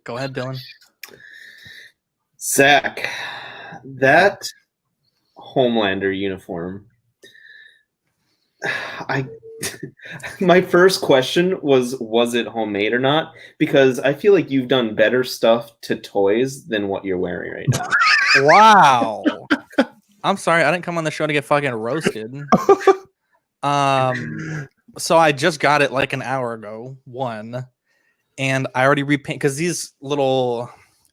Go ahead, Dylan. Zach, that Homelander uniform. My first question was it homemade or not? Because I feel like you've done better stuff to toys than what you're wearing right now. Wow. I'm sorry, I didn't come on the show to get fucking roasted. So I just got it like an hour ago, and I already repaint because these little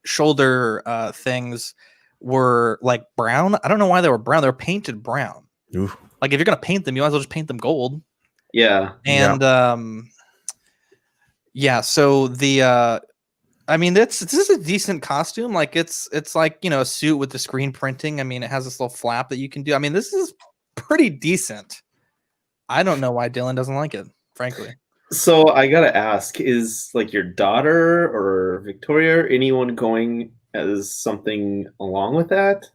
shoulder things were like brown. I don't know why they were brown. They were painted brown. Oof. Like if you're gonna paint them, you might as well just paint them gold. Yeah. And so the I mean this is a decent costume. Like it's like, you know, a suit with the screen printing. I mean, it has this little flap that you can do. I mean, this is pretty decent. I don't know why Dylan doesn't like it, frankly. So I gotta ask, is like your daughter or Victoria or anyone going as something along with that?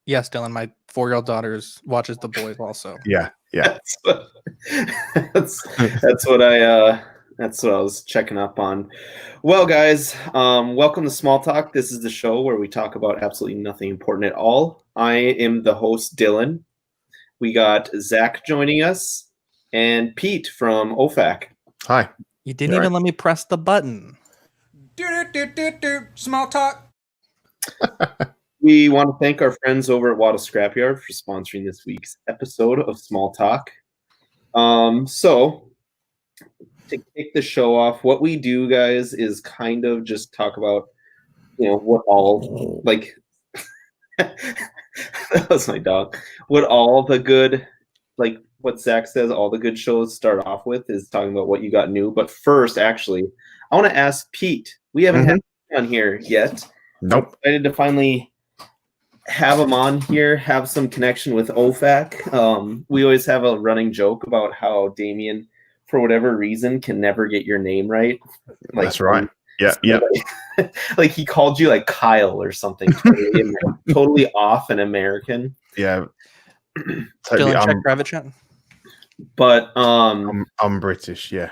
Yes, Dylan, my 4-year-old daughter watches The Boys also. Yeah. That's what I was checking up on. Well, guys, welcome to Small Talk. This is the show where we talk about absolutely nothing important at all. I am the host, Dylan. We got Zach joining us and Pete from OFAC. Hi. You didn't even let me press the button. Small talk. We want to thank our friends over at Waddle Scrapyard for sponsoring this week's episode of Small Talk. So, to kick the show off, what we do, guys, is kind of just talk about, you know, what all, like, that was my dog. What all the good, like what Zach says, all the good shows start off with is talking about what you got new. But first, actually, I want to ask Pete. We haven't had him on here yet. Nope. I'm excited to finally have him on here, have some connection with OFAC. We always have a running joke about how Damien, for whatever reason, can never get your name right. Like, that's right. Yeah. Like he called you like Kyle or something, totally off and American. Yeah. Totally. Dylan, check private chat. But I'm British, yeah.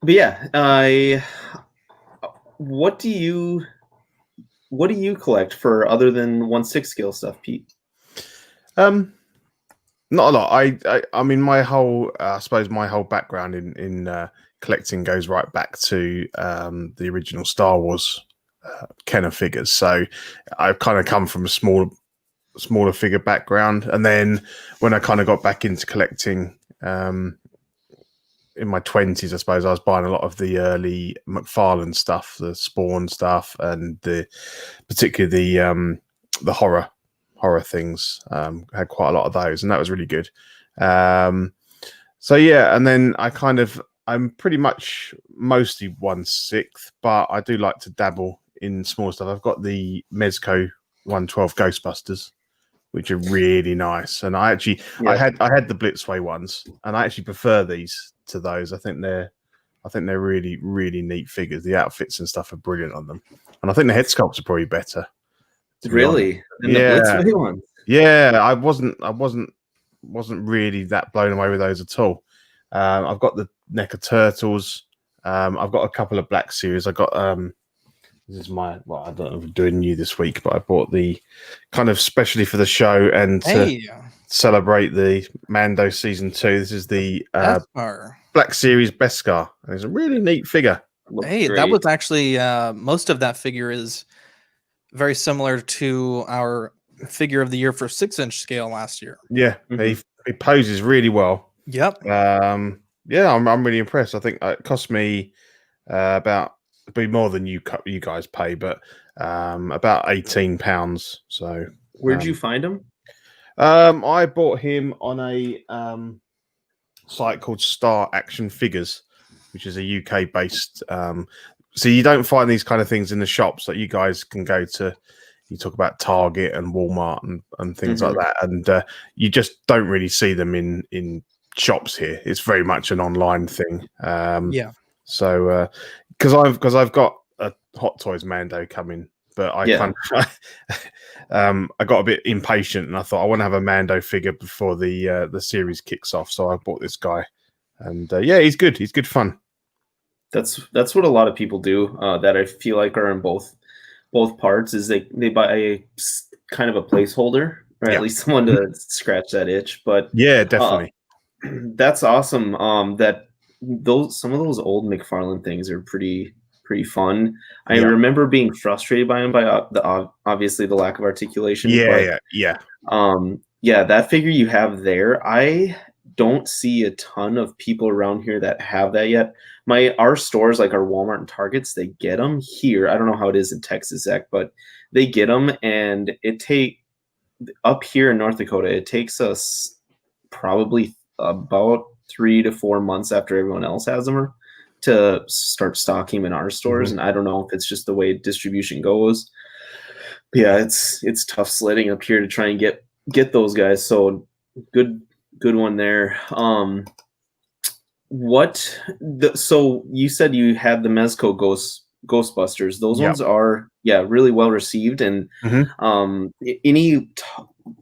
But yeah, what do you collect for other than 1/6 scale stuff, Pete? Not a lot. I mean, my whole I suppose my whole background in collecting goes right back to the original Star Wars Kenner figures. So I've kind of come from a smaller figure background, and then when I kind of got back into collecting in my 20s, I suppose I was buying a lot of the early McFarlane stuff, the Spawn stuff, and particularly the horror things. Had quite a lot of those, and that was really good. So yeah, and then I'm pretty much mostly 1/6, but I do like to dabble in small stuff. I've got the Mezco 112 Ghostbusters, which are really nice, and I had the Blitzway ones, and I actually prefer these to those. I think they're really, really neat figures. The outfits and stuff are brilliant on them, and I think the head sculpts are probably better. Really? Yeah. The Blitzway ones? Yeah, I wasn't really that blown away with those at all. I've got the NECA Turtles. I've got a couple of Black Series. I got this is I don't know if I'm doing new this week, but I bought the kind of specially for the show and to celebrate the Mando season 2. This is the Black Series Beskar, and it's a really neat figure. Hey, that was actually most of that figure is very similar to our figure of the year for 6-inch scale last year. Yeah, he poses really well. Yep. Yeah, I'm really impressed. I think it cost me about be more than you guys pay, but about £18. So where'd you find him? I bought him on a site called Star Action Figures, which is a UK based. So you don't find these kind of things in the shops that you guys can go to. You talk about Target and Walmart and things like that, and you just don't really see them in shops here. It's very much an online thing. Yeah. So because I've got a Hot Toys Mando coming, but I got a bit impatient and I thought I want to have a Mando figure before the series kicks off. So I bought this guy, and yeah, he's good. He's good fun. That's what a lot of people do. That I feel like are in both parts. Is they buy kind of a placeholder, or Yeah. at least someone to scratch that itch. But Yeah, definitely. that's awesome. That some of those old McFarlane things are pretty fun. I Yeah. remember being frustrated by them by obviously the lack of articulation. Yeah. Yeah, that figure you have there, I don't see a ton of people around here that have that yet. Our stores, like our Walmart and Targets, they get them here. I don't know how it is in Texas, Zach, but they get them, and up here in North Dakota, it takes us probably about 3 to 4 months after everyone else has them to start stocking them in our stores. And I don't know if it's just the way distribution goes. But yeah, it's tough sledding up here to try and get those guys. So good one there. So you said you had the Mezco Ghostbusters. Those ones are really well received, and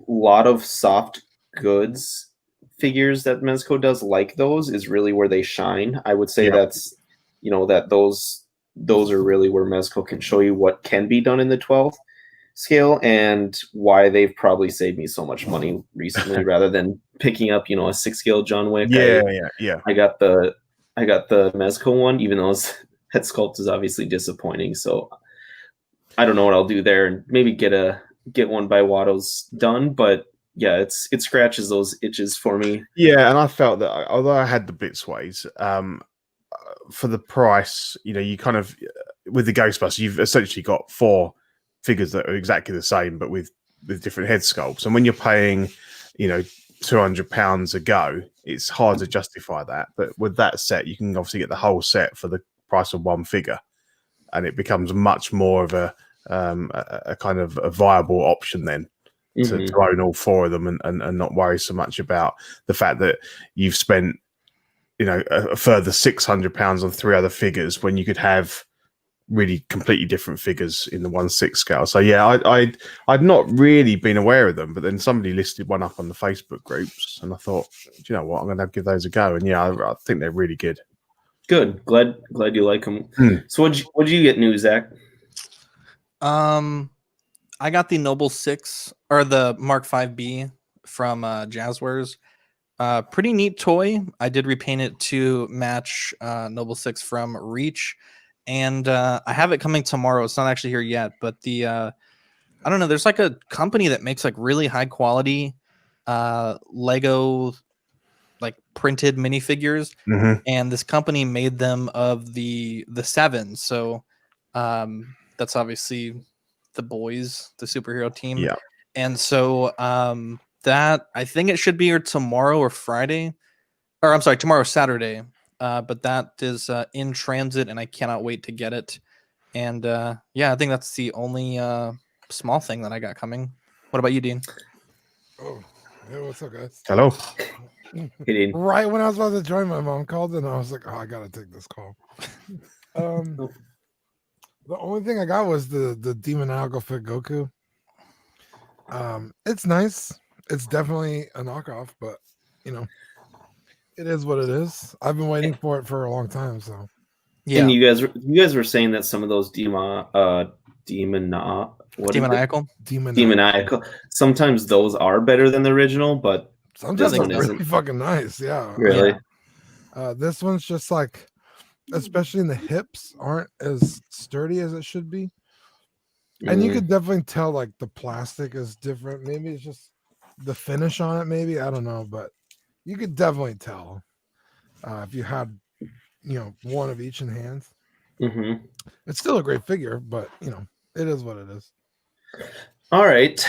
lot of soft goods figures that Mezco does like those is really where they shine. I would say that's that those are really where Mezco can show you what can be done in the 12th scale, and why they've probably saved me so much money recently rather than picking up a 6 scale John Wick. I got the Mezco one, even though that sculpt is obviously disappointing. So I don't know what I'll do there, and maybe get one by Watto's done. But yeah, it scratches those itches for me. Yeah, and I felt that although I had the Bitsways, for the price, you kind of with the Ghostbusters, you've essentially got 4 figures that are exactly the same, but with different head sculpts. And when you're paying, £200 a go, it's hard to justify that. But with that set, you can obviously get the whole set for the price of one figure, and it becomes much more of a kind of a viable option then to own all 4 of them and not worry so much about the fact that you've spent a further £600 on 3 other figures when you could have really completely different figures in the 1/6 scale. So yeah, I'd not really been aware of them, but then somebody listed one up on the Facebook groups, and I thought, do you know what, I'm going to give those a go. And yeah, I think they're really good. Good, glad you like them. So what'd you get new, Zach? I got the Noble 6 or the Mark 5B from Jazzwares. Pretty neat toy. I did repaint it to match Noble 6 from Reach, and I have it coming tomorrow. It's not actually here yet, but I don't know. There's like a company that makes like really high quality Lego like printed minifigures, and this company made them of the 7. So that's obviously the boys, the superhero team. Yeah. And so that I think it should be here tomorrow or Friday, or I'm sorry, tomorrow or Saturday. But that is in transit, and I cannot wait to get it. And yeah, I think that's the only small thing that I got coming. What about you, Dean? Oh, hey, what's up, guys? Hello. Hey, Dean. Right when I was about to join, my mom called, and I was like, "Oh, I gotta take this call." The only thing I got was the demoniacal fit Goku. It's nice. It's definitely a knockoff, but it is what it is. I've been waiting for it for a long time, so Yeah. And you guys were saying that some of those demoniacal. Sometimes those are better than the original, but sometimes this one they're isn't. really fucking nice. Yeah. Really? This one's just like, especially in the hips, aren't as sturdy as it should be. And you could definitely tell like the plastic is different. Maybe it's just the finish on it. Maybe, I don't know, but you could definitely tell if you had, one of each in hand. It's still a great figure, but it is what it is. All right.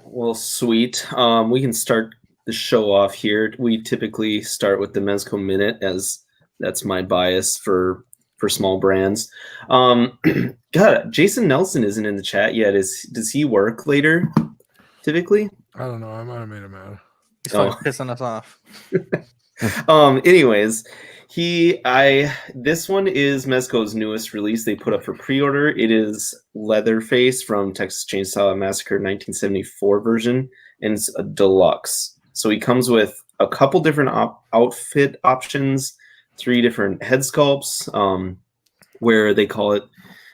Well, sweet. We can start the show off here. We typically start with the Mezco Minute, as that's my bias for small brands. God, Jason Nelson isn't in the chat yet. Does he work later typically? I don't know. I might have made him mad. He's probably pissing us off. Anyways, this one is Mezco's newest release they put up for pre-order. It is Leatherface from Texas Chainsaw Massacre 1974 version, and it's a deluxe. So he comes with a couple different outfit options. three different head sculpts, where they call it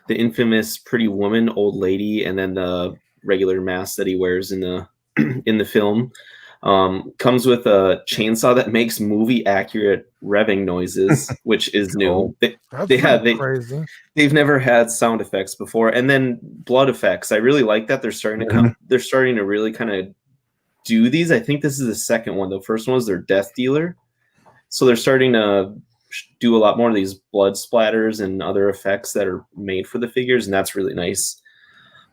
the infamous Pretty Woman, old lady, and then the regular mask that he wears in the in the film. Comes with a chainsaw that makes movie accurate revving noises, which is new. Crazy. They've never had sound effects before, and then blood effects. I really like that they're starting to they're starting to really kind of do these. I think this is the second one. The first one was their Death Dealer, so they're starting to do a lot more of these blood splatters and other effects that are made for the figures, and that's really nice.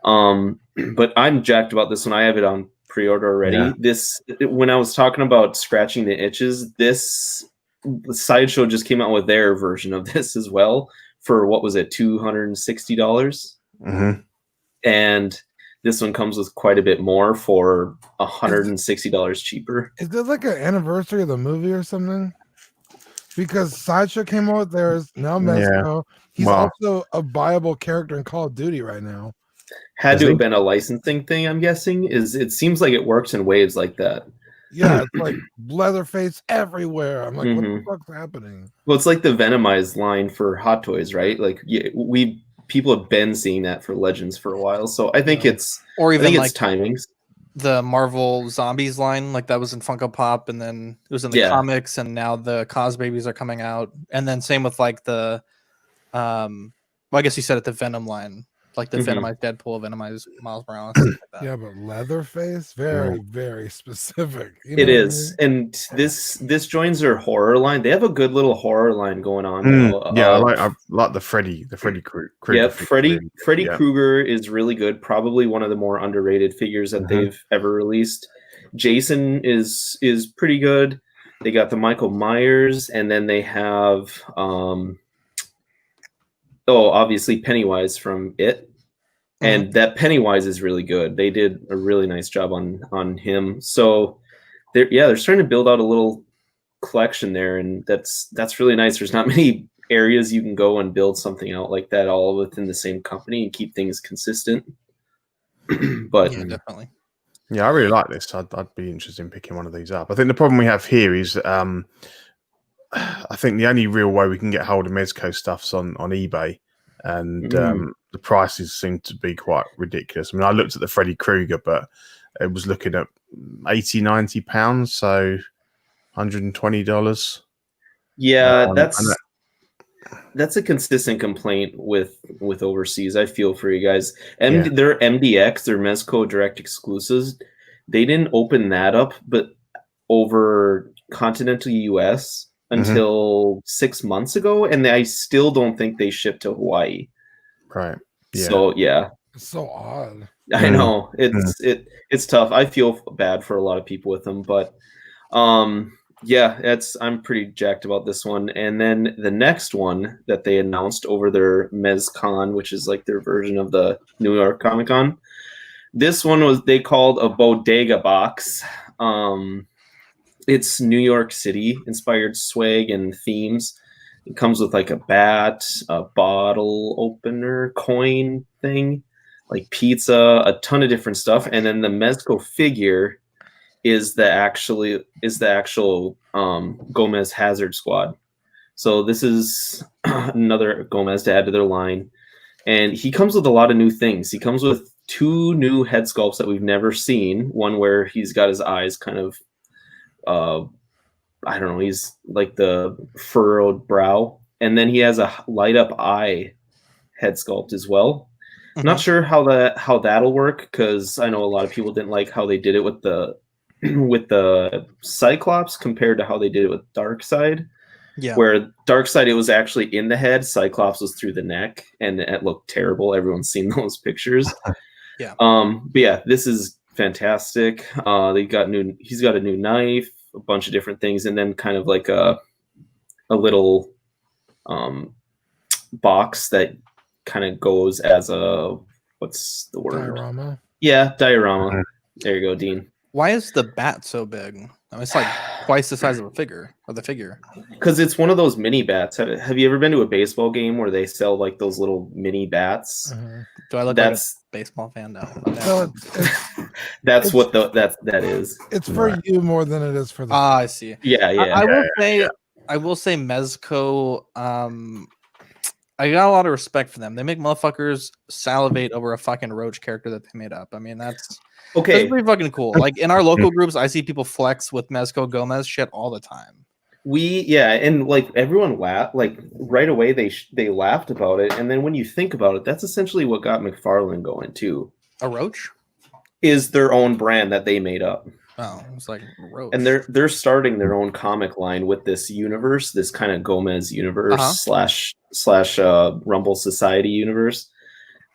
But I'm jacked about this one. I have it on pre-order already. Yeah. This, when I was talking about scratching the itches, this Sideshow just came out with their version of this as well for, what was it, $260? And this one comes with quite a bit more for $160 cheaper. Is this like an anniversary of the movie or something? Because Sideshow came out with theirs, now Mezco. He's also a viable character in Call of Duty right now. Had to have been a licensing thing, I'm guessing. It seems like it works in waves like that. Yeah, it's like Leatherface everywhere. I'm like, what the fuck's happening? Well, it's like the Venomized line for Hot Toys, right? Like, people have been seeing that for Legends for a while. So I think it's timings. The Marvel Zombies line, like that was in Funko Pop, and then it was in the comics, and now the Cos Babies are coming out, and then same with like the, well, I guess you said it, the Venom line, like the Venomized Deadpool, Venomized Miles Morales. Like that. Yeah, but Leatherface, very, very specific. It is, and this joins their horror line. They have a good little horror line going on. I like the Freddy Krueger. Yeah, Freddy Krueger is really good. Probably one of the more underrated figures that they've ever released. Jason is pretty good. They got the Michael Myers, and then they have obviously Pennywise from It. And that Pennywise is really good. They did a really nice job on him. So they're starting to build out a little collection there, and that's really nice. There's not many areas you can go and build something out like that all within the same company and keep things consistent. But yeah, definitely. Yeah, I really like this. I'd be interested in picking one of these up. I think the problem we have here is I think the only real way we can get hold of Mezco stuff's on eBay, and the prices seem to be quite ridiculous. I mean, I looked at the Freddy Krueger, but it was looking at £80-90, so $120. Yeah, that's a consistent complaint with overseas. I feel for you guys. Their MDX, their Mezco direct exclusives, they didn't open that up, but over continental US until 6 months ago, and I still don't think they shipped to Hawaii. Right. Yeah. So yeah, it's so odd. I know it's tough. I feel bad for a lot of people with them, but I'm pretty jacked about this one. And then the next one that they announced over their MezCon, which is like their version of the New York Comic Con. This one they called a bodega box. It's New York City inspired swag and themes. It comes with like a bat, a bottle opener, coin thing, like pizza, a ton of different stuff. And then the Mezco figure is the actual Gomez Hazard Squad. So this is another Gomez to add to their line. And he comes with a lot of new things. He comes with 2 new head sculpts that we've never seen. One where he's got his eyes kind of, I don't know, he's like the furrowed brow. And then he has a light up eye head sculpt as well. I'm not sure how that'll work, because I know a lot of people didn't like how they did it with the Cyclops compared to how they did it with Darkseid. Yeah. Where Darkseid, it was actually in the head, Cyclops was through the neck, and it looked terrible. Everyone's seen those pictures. Yeah. But yeah, this is fantastic. He's got a new knife, a bunch of different things, and then kind of like a little box that kind of goes as a, what's the word? Diorama. Yeah, diorama. There you go, Dean. Why is the bat so big? It's like twice the size of the figure. Because it's one of those mini bats. Have you ever been to a baseball game where they sell like those little mini bats? Do I look like a baseball fan now? No, that's what that is. It's for you more than it is for the. I see. Yeah. I will say I will say Mezco. I got a lot of respect for them. They make motherfuckers salivate over a fucking roach character that they made up. I mean, that's pretty fucking cool. Like in our local groups, I see people flex with Mezco Gomez shit all the time. And like everyone laughed, like right away they laughed about it, and then when you think about it, that's essentially what got McFarlane going too. A roach is their own brand that they made up. Oh, it's like roach. And they're starting their own comic line with this universe, this kind of Gomez universe slash Rumble Society universe,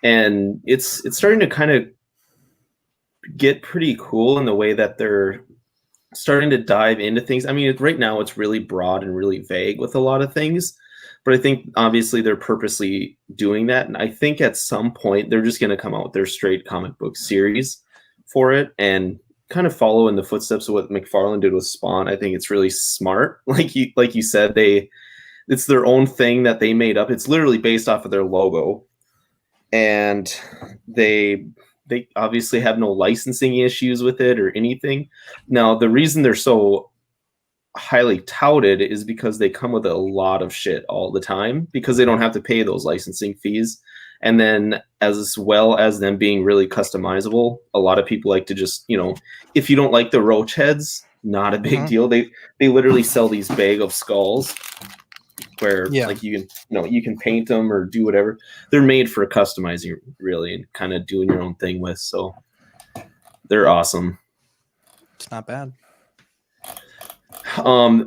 and it's starting to kind of get pretty cool in the way that they're starting to dive into things. I mean, right now it's really broad and really vague with a lot of things, but I think obviously they're purposely doing that, and I think at some point they're just going to come out with their straight comic book series for it and kind of follow in the footsteps of what McFarlane did with Spawn. I think it's really smart. Like you said, it's their own thing that they made up. It's literally based off of their logo, and they obviously have no licensing issues with it or anything. Now, the reason they're so highly touted is because they come with a lot of shit all the time because they don't have to pay those licensing fees. And then as well as them being really customizable, a lot of people like to just, if you don't like the roach heads, not a big deal. They literally sell these bag of skulls where like you can paint them or do whatever. They're made for customizing really and kind of doing your own thing with. So they're awesome. It's not bad. There's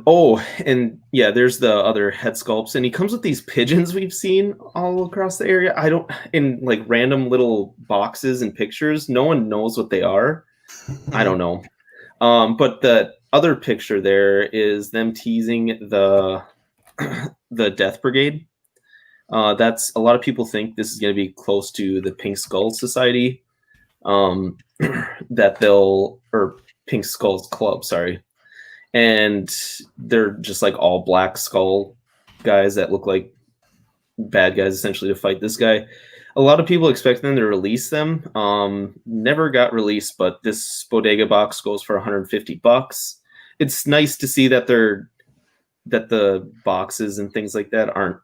the other head sculpts, and he comes with these pigeons we've seen all across the area. In like random little boxes and pictures. No one knows what they are. I don't know. But the other picture there is them teasing the Death Brigade. That's a lot of people think this is going to be close to the Pink Skull Society. Pink Skulls Club, sorry. And they're just like all black skull guys that look like bad guys essentially to fight this guy. A lot of people expect them to release them. Never got released, but this bodega box goes for $150. It's nice to see that the boxes and things like that aren't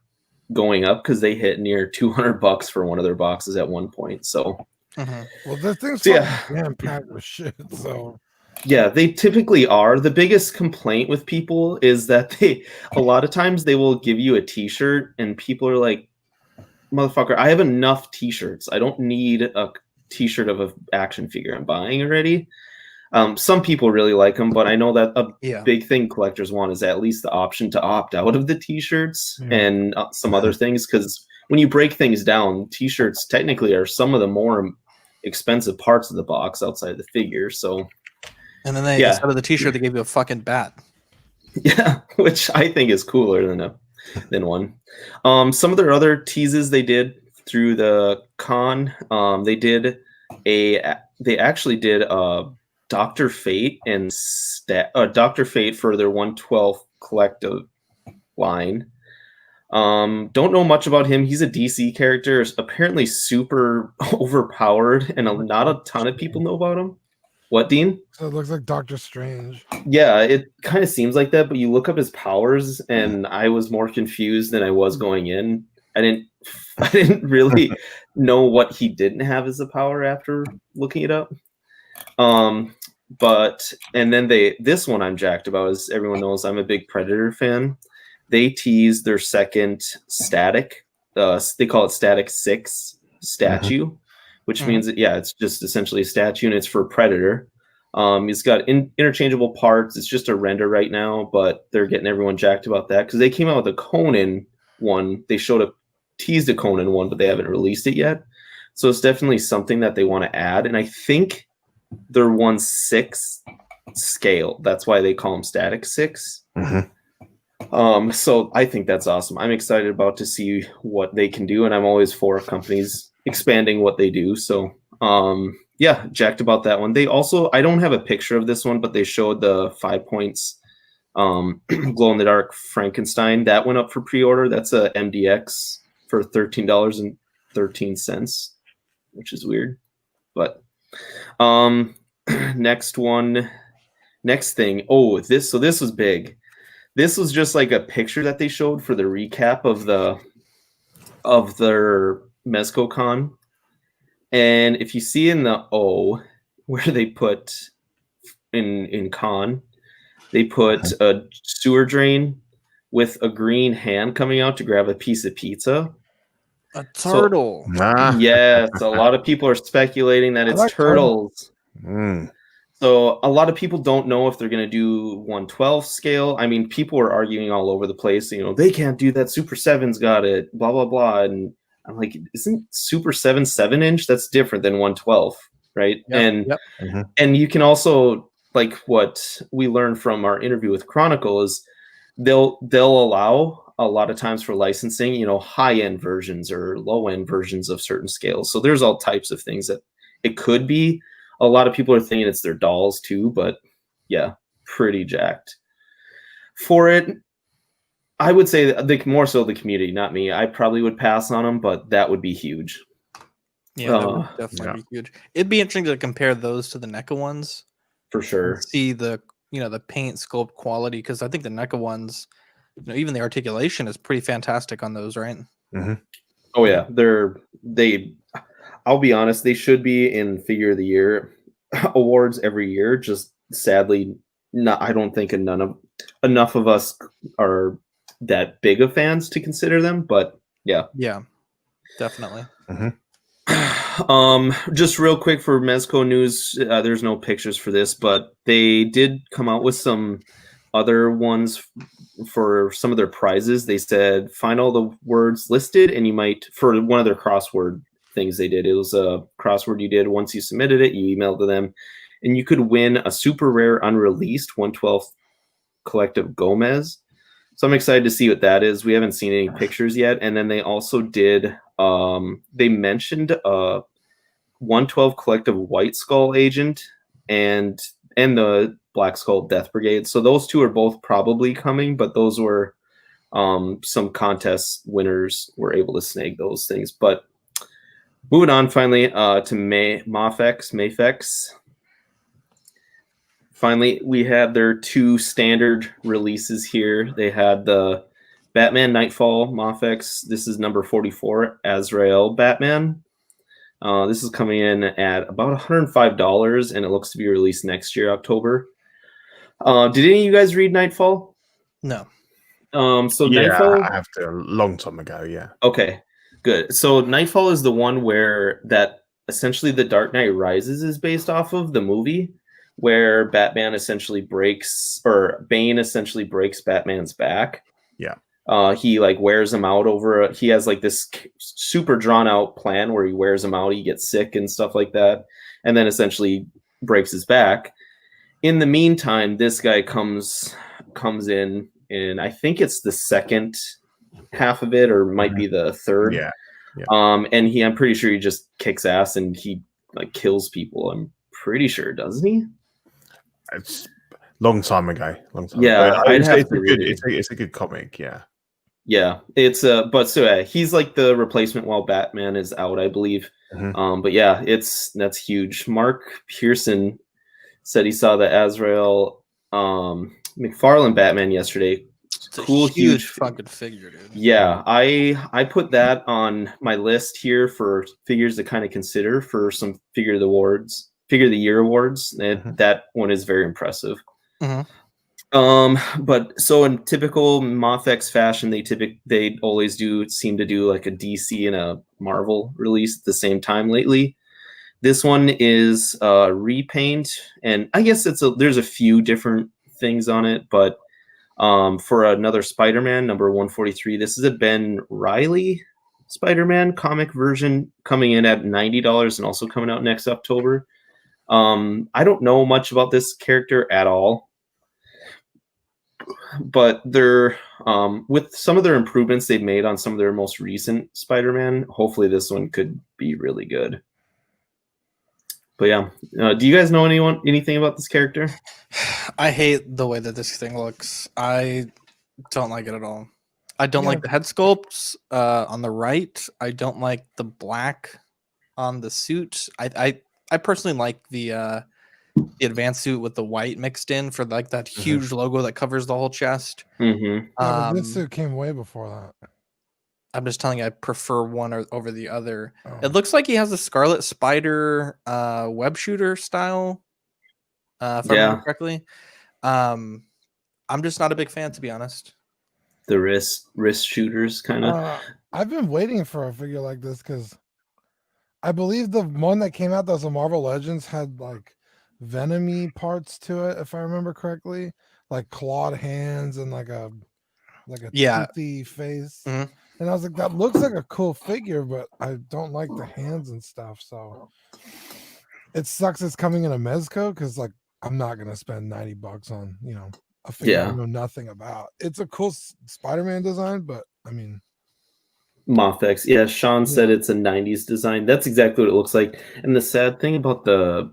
going up because they hit near $200 for one of their boxes at one point. So, well, the thing's jam packed with shit. So. Yeah, they typically are. The biggest complaint with people is that a lot of times they will give you a t-shirt and people are like, motherfucker, I have enough t-shirts. I don't need a t-shirt of an action figure I'm buying already. Some people really like them, but I know that a big thing collectors want is at least the option to opt out of the t-shirts and some other things. Because when you break things down, t-shirts technically are some of the more expensive parts of the box outside of the figure. So... And then instead of the t-shirt, they gave you a fucking bat. Yeah, which I think is cooler than one. Some of their other teases they did through the con, they actually did Dr. Fate and Dr. Fate for their 112 collective line. Don't know much about him. He's a DC character, apparently super overpowered, and not a ton of people know about him. What, Dean? So it looks like Doctor Strange. Yeah, it kind of seems like that, but you look up his powers, and I was more confused than I was going in. I didn't really know what he didn't have as a power after looking it up. This one I'm jacked about, as everyone knows, I'm a big Predator fan. They teased their second static. They call it Static 6 statue. Which means that, it's just essentially a statue, and it's for Predator. It's got interchangeable parts. It's just a render right now, but they're getting everyone jacked about that because they came out with a Conan one. They teased a Conan one, but they haven't released it yet. So it's definitely something that they want to add. And I think they're 1/6 scale. That's why they call them Static 6. So I think that's awesome. I'm excited about to see what they can do, and I'm always for companies expanding what they do. So jacked about that one. They also, I don't have a picture of this one, but they showed the 5 points glow in the dark Frankenstein that went up for pre-order. That's a MDX for $13.13, which is weird. But next thing. This was big. This was just like a picture that they showed for the recap of their Mezco con. And if you see in the O where they put in con, they put a sewer drain with a green hand coming out to grab a piece of pizza. A turtle. Yes, a lot of people are speculating that it's like turtles. Mm. So a lot of people don't know if they're going to do 1/12 scale. I mean, people are arguing all over the place. You know, they can't do that. Super 7's got it. Blah blah blah. And I'm like, isn't Super 7 7-inch? That's different than 1/12, right? Yep. And you can also, like what we learned from our interview with Chronicle, is they'll allow a lot of times for licensing, you know, high end versions or low end versions of certain scales. So there's all types of things that it could be. A lot of people are thinking it's their dolls too, but yeah, pretty jacked for it. I would say more so the community, not me. I probably would pass on them, but that would be huge. Yeah, that would definitely be huge. It'd be interesting to compare those to the NECA ones for sure. See the the paint sculpt quality, because I think the NECA ones, even the articulation is pretty fantastic on those, right? Oh yeah, I'll be honest, they should be in Figure of the Year awards every year. Just sadly, not. I don't think enough of us are that big of fans to consider them. But yeah, definitely. Just real quick for Mezco news, there's no pictures for this, but they did come out with some other ones for some of their prizes. They said find all the words listed, and you might, for one of their crossword things they did, it was a crossword you did. Once you submitted it, you emailed to them, and you could win a super rare unreleased 1/12 collective Gomez. So I'm excited to see what that is. We haven't seen any pictures yet. And then they also did they mentioned 1/12 collective White Skull agent and the Black Skull Death Brigade. So those two are both probably coming, but those were some contest winners were able to snag those things. But moving on finally to Mafex. Finally, we had their two standard releases here. They had the Batman Nightfall Mafex. This is number 44, Azrael Batman. This is coming in at about $105, and it looks to be released next year, October. Did any of you guys read Nightfall? No. So yeah, Nightfall, I have to a long time ago. Yeah. Okay, good. So Nightfall is the one where that essentially the Dark Knight Rises is based off of the movie, where Bane essentially breaks Batman's back. Yeah. He like wears him out he has like this super drawn out plan where he wears him out, he gets sick and stuff like that, and then essentially breaks his back. In the meantime, this guy comes in, and I think it's the second half of it, or might be the third. Yeah. And I'm pretty sure he just kicks ass and he like kills people. I'm pretty sure, doesn't he? It's long time ago. Yeah, it's a good comic. Yeah. Yeah, it's but so he's like the replacement while Batman is out, I believe. But yeah, that's huge. Mark Pearson said he saw the Azrael McFarlane Batman yesterday. It's cool, huge fucking figure, dude. Yeah, I put that on my list here for figures to kind of consider for some Figure of the Year awards. That one is very impressive. But so in typical Mafex fashion, they always seem to do like a DC and a Marvel release at the same time lately. This one is repaint, and I guess there's a few different things on it, but for another Spider-Man number 143, this is a Ben Reilly Spider-Man comic version coming in at $90 and also coming out next October. I don't know much about this character at all, but they're with some of their improvements they've made on some of their most recent Spider-Man, hopefully this one could be really good. But yeah, do you guys know anything about this character? I hate the way that this thing looks. I don't like it at all. I don't like the head sculpts on the right. I don't like the black on the suit. I personally like the the advanced suit with the white mixed in for like that huge logo that covers the whole chest. Mm-hmm. Yeah, but this suit came way before that. I'm just telling you, I prefer one over the other. Oh. It looks like he has a Scarlet Spider web shooter style, if I remember correctly. I'm just not a big fan, to be honest. The wrist shooters kind of. I've been waiting for a figure like this because I believe the one that came out that was a Marvel Legends had like Venom-y parts to it, if I remember correctly, like clawed hands and like a toothy face. Mm-hmm. And I was like, that looks like a cool figure, but I don't like the hands and stuff. So it sucks it's coming in a Mezco because like I'm not gonna spend $90 on a figure I know nothing about. It's a cool Spider-Man design, but I mean, Moth-X. Yeah, Sean said it's a 90s design. That's exactly what it looks like. And the sad thing about the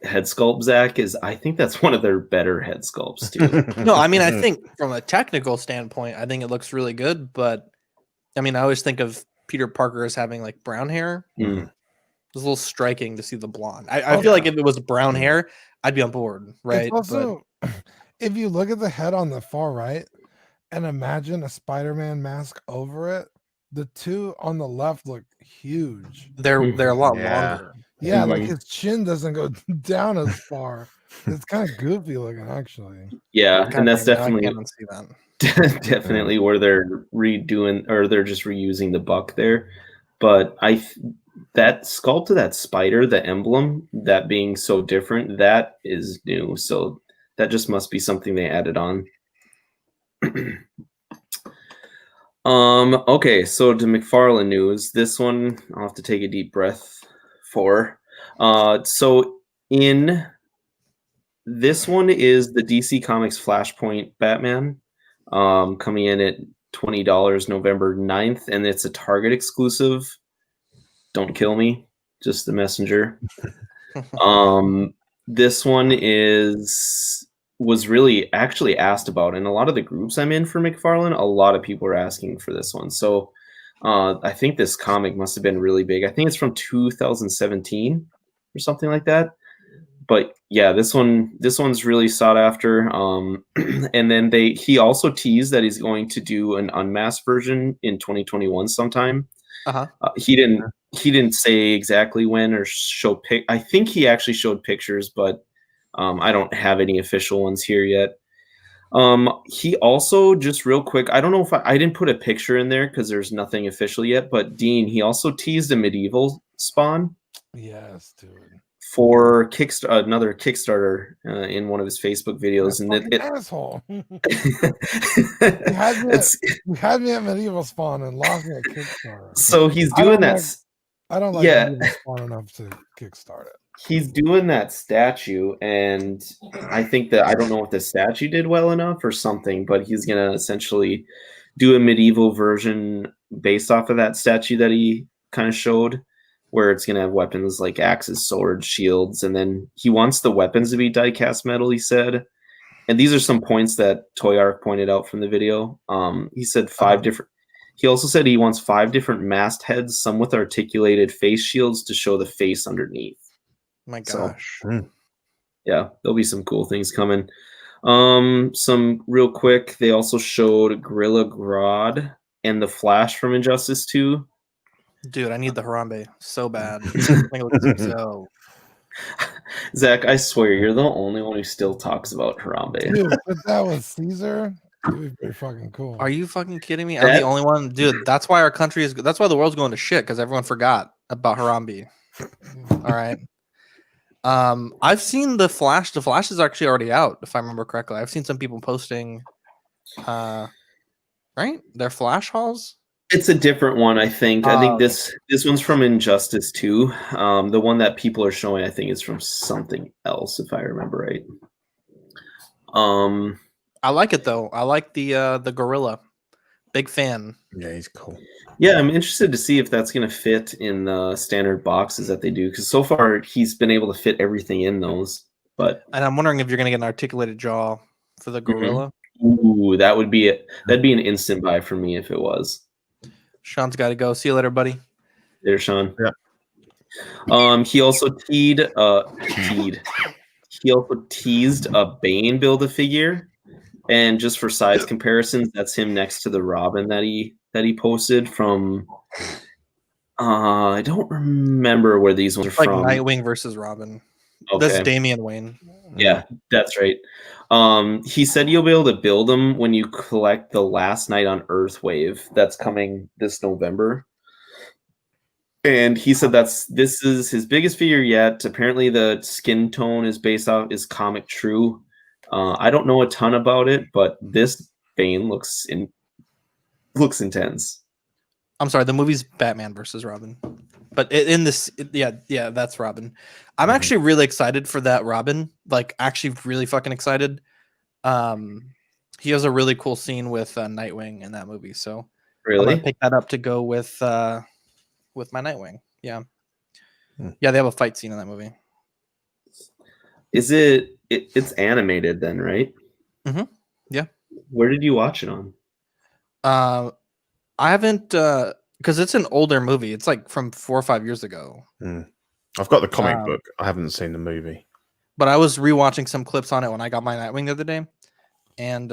head sculpt, Zach, is I think that's one of their better head sculpts too. No, I mean, I think from a technical standpoint, I think it looks really good. But I mean, I always think of Peter Parker as having like brown hair. Mm. It's a little striking to see the blonde. I feel like if it was brown hair, I'd be on board, right? It's also, if you look at the head on the far right and imagine a Spider-Man mask over it, the two on the left look huge. They're a lot longer. Yeah, like his chin doesn't go down as far. It's kind of goofy looking, actually. Yeah, and that's definitely I can't see that. definitely where they're redoing or they're just reusing the buck there. But that sculpt of that spider, the emblem, that being so different, that is new. So that just must be something they added on. Okay, so to McFarlane news, this one I'll have to take a deep breath for. So in this one is the DC Comics Flashpoint Batman, coming in at $20 November 9th, and it's a Target exclusive. Don't kill me, just the messenger. This one was really actually asked about in a lot of the groups I'm in for McFarlane. A lot of people are asking for this one. So I think this comic must have been really big. I think it's from 2017 or something like that. But yeah, this one's really sought after. And then he also teased that he's going to do an unmasked version in 2021 sometime. He didn't say exactly when or show I think he actually showed pictures, but I don't have any official ones here yet. He also, just real quick, I don't know if I didn't put a picture in there because there's nothing official yet, but Dean, he also teased a medieval spawn. Yes, dude. For another Kickstarter in one of his Facebook videos. Asshole. You had me at medieval spawn and lost me at Kickstarter. So he's doing that. I don't like medieval spawn enough to kickstart it. He's doing that statue, and I think that I don't know if the statue did well enough or something, but he's gonna essentially do a medieval version based off of that statue that he kind of showed, where it's gonna have weapons like axes, swords, shields, and then he wants the weapons to be die-cast metal, he said. And these are some points that Toy Arc pointed out from the video. He said 5 different. He also said he wants 5 different mast heads, some with articulated face shields to show the face underneath. My gosh. So, yeah, there'll be some cool things coming. Some real quick, they also showed Gorilla Grodd and the Flash from Injustice 2. Dude, I need the Harambe so bad. So Zach, I swear you're the only one who still talks about Harambe. Dude, but that was Caesar. It was pretty fucking cool. Are you fucking kidding me? I'm the only one, dude. That's why that's why the world's going to shit, because everyone forgot about Harambe. All right. I've seen the Flash. The Flash is actually already out, if I remember correctly. I've seen some people posting, right? Their Flash hauls. It's a different one, I think. I think this one's from Injustice 2. The one that people are showing, I think, is from something else, if I remember right. I like it though. I like the gorilla. Big fan. Yeah, he's cool. Yeah, I'm interested to see if that's going to fit in the standard boxes that they do, because so far he's been able to fit everything in those. And I'm wondering if you're going to get an articulated jaw for the gorilla. Ooh, that would be it. That'd be an instant buy for me if it was. Sean's got to go. See you later, buddy. There, Sean. Yeah. He also he also teased a Bane Build-A-Figure, and just for size comparisons, that's him next to the Robin that he posted from. I don't remember where these ones are Like from. Nightwing versus Robin. Okay. That's Damian Wayne. Yeah, that's right. He said you'll be able to build them when you collect the Last Night on Earth wave that's coming this November. And he said this is his biggest figure yet. Apparently, the skin tone is based off is comic true. I don't know a ton about it, but this Bane looks intense. I'm sorry, the movie's Batman versus Robin, but in this, yeah, that's Robin. I'm actually really excited for that Robin. Like, actually, really fucking excited. He has a really cool scene with Nightwing in that movie, so really, I'm gonna pick that up to go with my Nightwing. Yeah, yeah, they have a fight scene in that movie. Is it's animated then, right? Mm-hmm. Yeah. Where did you watch it on? I haven't, because it's an older movie. It's like from 4 or 5 years ago. I've got the comic book. I haven't seen the movie. But I was rewatching some clips on it when I got my Nightwing the other day. And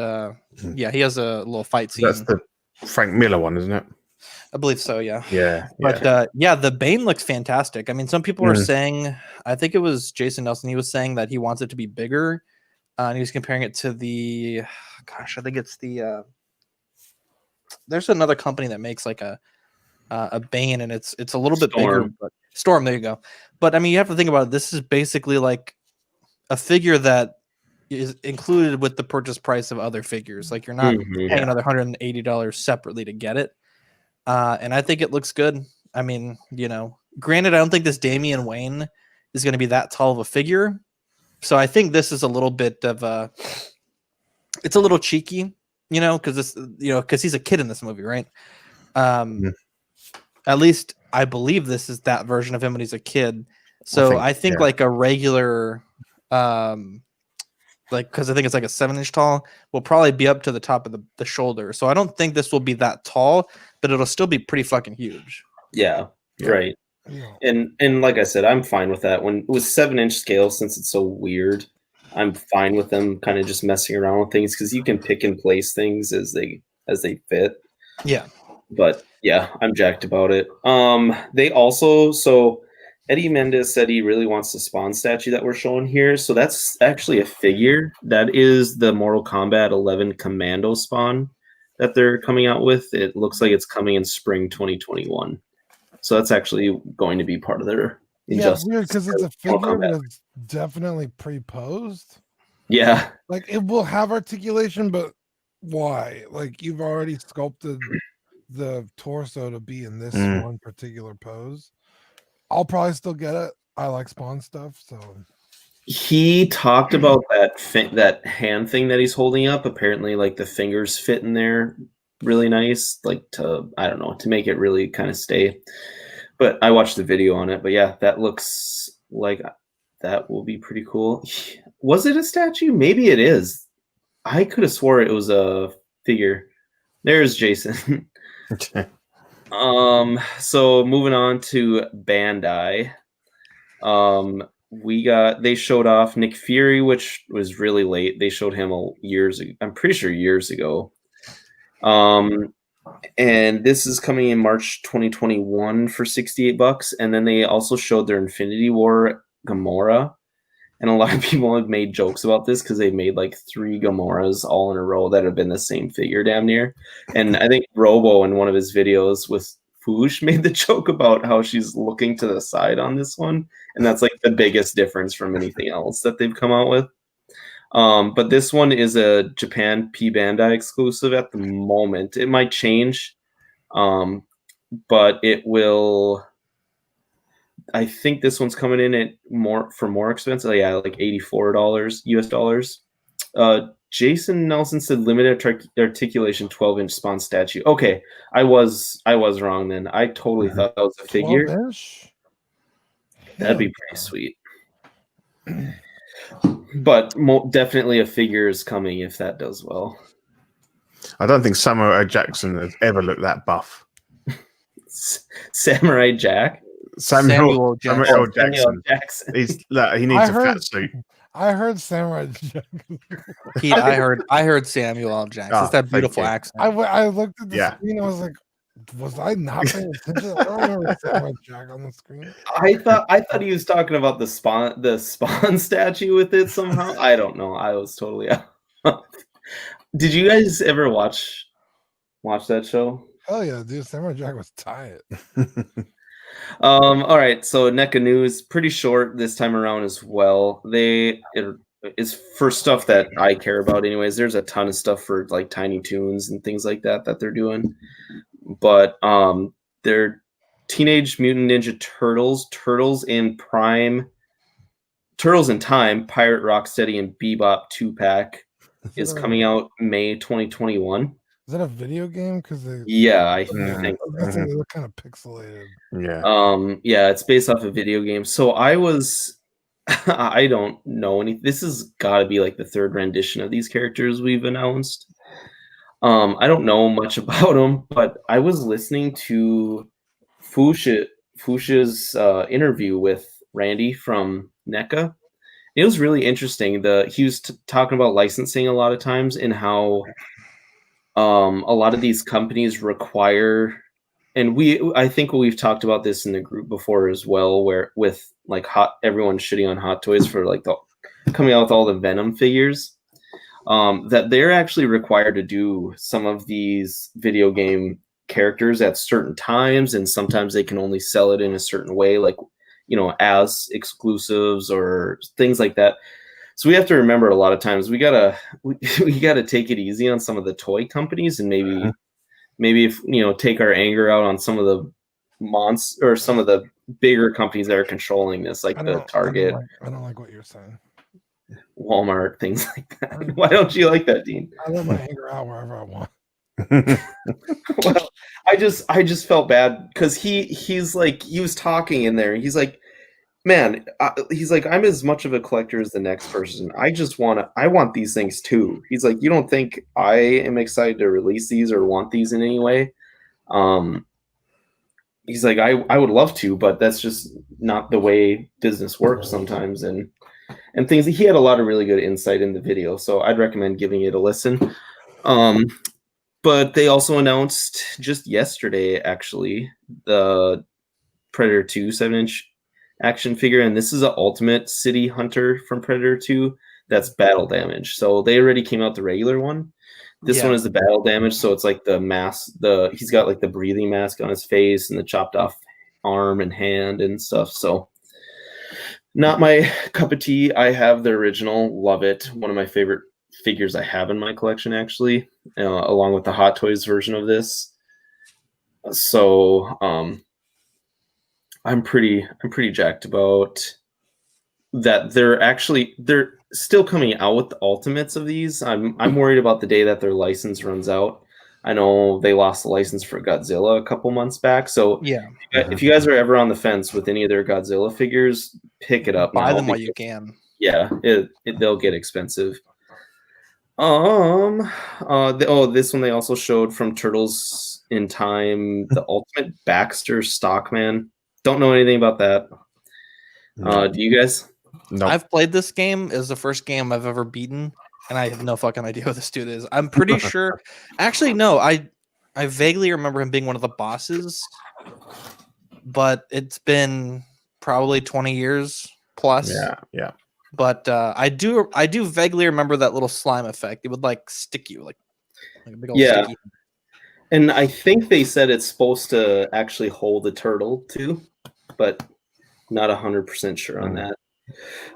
yeah, he has a little fight scene. That's the Frank Miller one, isn't it? I believe so, yeah. Yeah. But yeah, the Bane looks fantastic. I mean, some people are saying, I think it was Jason Nelson, he was saying that he wants it to be bigger. And he was comparing it to the, gosh, I think it's the, there's another company that makes like a Bane, and it's a little bit bigger. But Storm, there you go. But I mean, you have to think about it. This is basically like a figure that is included with the purchase price of other figures. Like, you're not paying another $180 separately to get it. And I think it looks good. I mean, you know, granted, I don't think this Damian Wayne is going to be that tall of a figure. So I think this is a little bit of it's a little cheeky, you know, because he's a kid in this movie, right? At least I believe this is that version of him when he's a kid. So I think like a regular, like, because I think it's like a 7-inch tall, will probably be up to the top of the shoulder. So I don't think this will be that tall, but it'll still be pretty fucking huge. Yeah. Right. And like I said, I'm fine with that. When it was 7-inch scale, since it's so weird, I'm fine with them kind of just messing around with things, because you can pick and place things as they fit. Yeah. But yeah, I'm jacked about it. They also, so Eddie Mendez said he really wants the Spawn statue that we're showing here. So that's actually a figure. That is the Mortal Kombat 11 Commando Spawn that they're coming out with. It looks like it's coming in spring 2021. So that's actually going to be part of their Injustice. Yeah, weird, because it's a figure, but it's definitely pre-posed. Yeah. Like, it will have articulation, but why? Like, you've already sculpted the torso to be in this one particular pose. I'll probably still get it. I like Spawn stuff, so. He talked about that hand thing that he's holding up. Apparently, like, the fingers fit in there really nice, like, to, I don't know, to make it really kind of stay. But I watched the video on it. But yeah, that looks like that will be pretty cool. Was it a statue? Maybe it is. I could have swore it was a figure. There's Jason. So moving on to Bandai. They showed off Nick Fury, which was really late. They showed him years ago. I'm pretty sure years ago. And this is coming in March 2021 for $68. And then they also showed their Infinity War Gamora. And a lot of people have made jokes about this because they've made like 3 Gamoras all in a row that have been the same figure damn near. And I think Robo in one of his videos with Foosh made the joke about how she's looking to the side on this one. And that's like the biggest difference from anything else that they've come out with. But this one is a Japan P Bandai exclusive at the moment. It might change, but it will. I think this one's coming in at more expensive. Yeah, like $84 US dollars. Jason Nelson said limited articulation 12-inch Spawn statue. Okay, I was wrong then. I totally thought that was a figure. 12-inch? That'd be pretty sweet. But definitely a figure is coming if that does well. I don't think Samuel L. Jackson has ever looked that buff. Samurai Jack? Samuel L. Jackson. Samuel Jackson. He needs a fat suit. I heard Samurai Jack. Pete, I heard Samuel L. Jackson. It's that thank beautiful you. accent. I looked at the Yeah. screen. I was like, was I not paying attention? I don't remember Samurai Jack on the screen. I thought he was talking about the spawn statue with it somehow. I don't know. I was totally out. Did you guys ever watch that show? Hell yeah, dude. Samurai Jack was tight. All right, so NECA news, pretty short this time around as well. It is for stuff that I care about anyways. There's a ton of stuff for like Tiny Toons and things like that they're doing. But they're Teenage Mutant Ninja Turtles, Turtles in Time, Pirate Rocksteady, and Bebop 2-pack is coming out May 2021. Is that a video game? Because they I think they look kind of pixelated. Yeah. it's based off a video game. So I don't know any. This has got to be like the third rendition of these characters we've announced. I don't know much about them, but I was listening to Fuchsia's interview with Randy from NECA. It was really interesting. He was talking about licensing a lot of times and how a lot of these companies require, and I think we've talked about this in the group before as well, where with like everyone shitting on Hot Toys for like coming out with all the Venom figures, that they're actually required to do some of these video game characters at certain times, and sometimes they can only sell it in a certain way, like as exclusives or things like that. So we have to remember a lot of times we gotta take it easy on some of the toy companies, and maybe if take our anger out on some of the or some of the bigger companies that are controlling this, like the Target. I don't like what you're saying. Walmart, things like that. Why don't you like that, Dean? I let my anger out wherever I want. Well, I just felt bad because he's like, he was talking in there. He's like, man, he's like, I'm as much of a collector as the next person. I want these things too. He's like, you don't think I am excited to release these or want these in any way? He's like, I would love to, but that's just not the way business works sometimes. And things. He had a lot of really good insight in the video, so I'd recommend giving it a listen. But they also announced just yesterday, actually, the Predator 2 7-inch action figure, and this is an Ultimate City Hunter from Predator 2 that's battle damage. So they already came out the regular one. This one is the battle damage, so it's like the mask. He's got like the breathing mask on his face and the chopped off arm and hand and stuff. So not my cup of tea. I have the original, love it. One of my favorite figures I have in my collection, actually, along with the Hot Toys version of this. So I'm pretty jacked about that. They're still coming out with the ultimates of these. I'm worried about the day that their license runs out. I know they lost the license for Godzilla a couple months back. So yeah, if you guys are ever on the fence with any of their Godzilla figures, pick it up. Buy them while you can. Yeah, they'll get expensive. This one they also showed from Turtles in Time, the Ultimate Baxter Stockman. Don't know anything about that. Do you guys? No. I've played this game. It's the first game I've ever beaten, and I have no fucking idea who this dude is. I'm pretty sure. Actually, no. I vaguely remember him being one of the bosses, but it's been probably 20 years plus. Yeah. But I do vaguely remember that little slime effect. It would like stick you like a big old sticky. And I think they said it's supposed to actually hold a turtle too, but not 100% sure on that.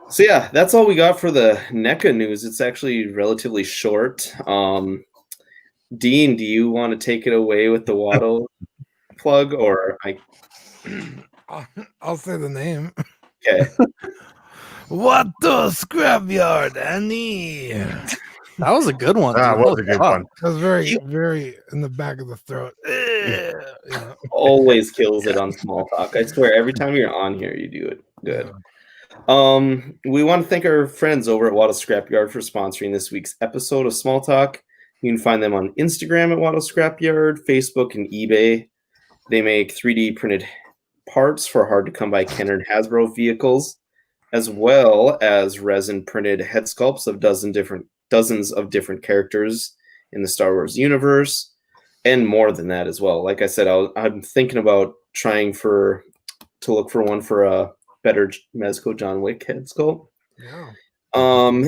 So yeah, that's all we got for the NECA news. It's actually relatively short. Dean, do you want to take it away with the Watto plug, or I'll say the name. Okay. Watto Scrapyard, Annie. That was a good one. That was a good one. That was very, very in the back of the throat. Yeah. Always kills it on Small Talk. I swear, every time you're on here, you do it good. Yeah. We want to thank our friends over at Watto Scrapyard for sponsoring this week's episode of Small Talk. You can find them on Instagram at Watto Scrapyard, Facebook, and eBay. They make 3D printed parts for hard-to-come-by Kenner and Hasbro vehicles. as well as resin printed head sculpts of dozens of different characters in the Star Wars universe, and more than that as well. Like I said, I'm thinking about trying to look for one for a better Mezco John Wick head sculpt. Yeah.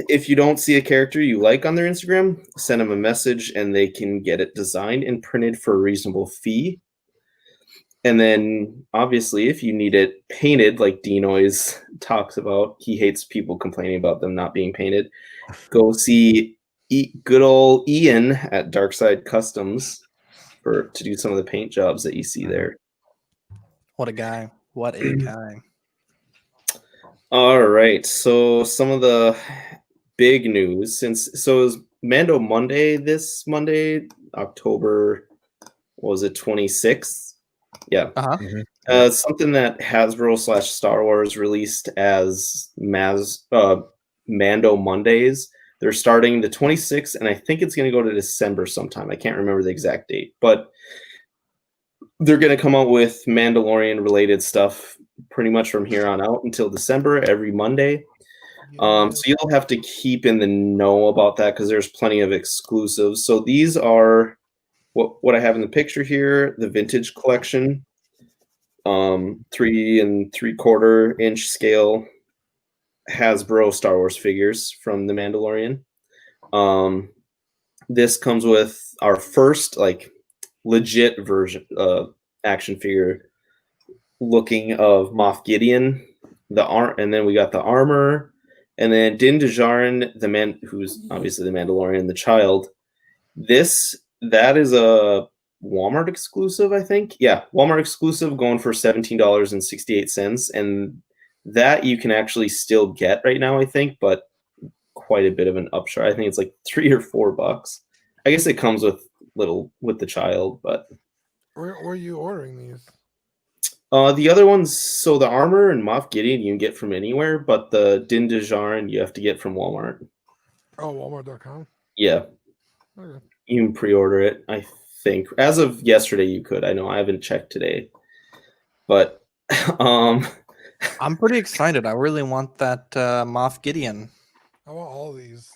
If you don't see a character you like on their Instagram, send them a message and they can get it designed and printed for a reasonable fee. And then obviously if you need it painted, like Dean always talks about, he hates people complaining about them not being painted. Go see good old Ian at Darkside Customs to do some of the paint jobs that you see there. What a guy. What a guy. All right, so some of the big news it was Mando Monday this Monday, October, was it 26th? Yeah. Something that Hasbro / Star Wars released as Mando Mondays. They're starting the 26th, and I think it's going to go to December sometime. I can't remember the exact date, but they're going to come out with Mandalorian-related stuff pretty much from here on out until December, every Monday. So you'll have to keep in the know about that because there's plenty of exclusives. So these are what I have in the picture here, the vintage collection, 3 3/4 inch scale Hasbro Star Wars figures from The Mandalorian. This comes with our first legit version action figure looking of Moff Gideon, and then we got the armor, and then Din Djarin, who's obviously the Mandalorian, the child. That is a Walmart exclusive, I think. Yeah, Walmart exclusive, going for $17.68, and that you can actually still get right now, I think, but quite a bit of an upcharge. I think it's like $3 or $4. I guess it comes with the child, but where are you ordering these? The other ones, so the armor and Moff Gideon you can get from anywhere, but the Din Djarin you have to get from Walmart. Oh, Walmart.com? Yeah. Okay. You can pre-order it, I think. As of yesterday, you could. I know I haven't checked today. But I'm pretty excited. I really want that Moff Gideon. I want all these.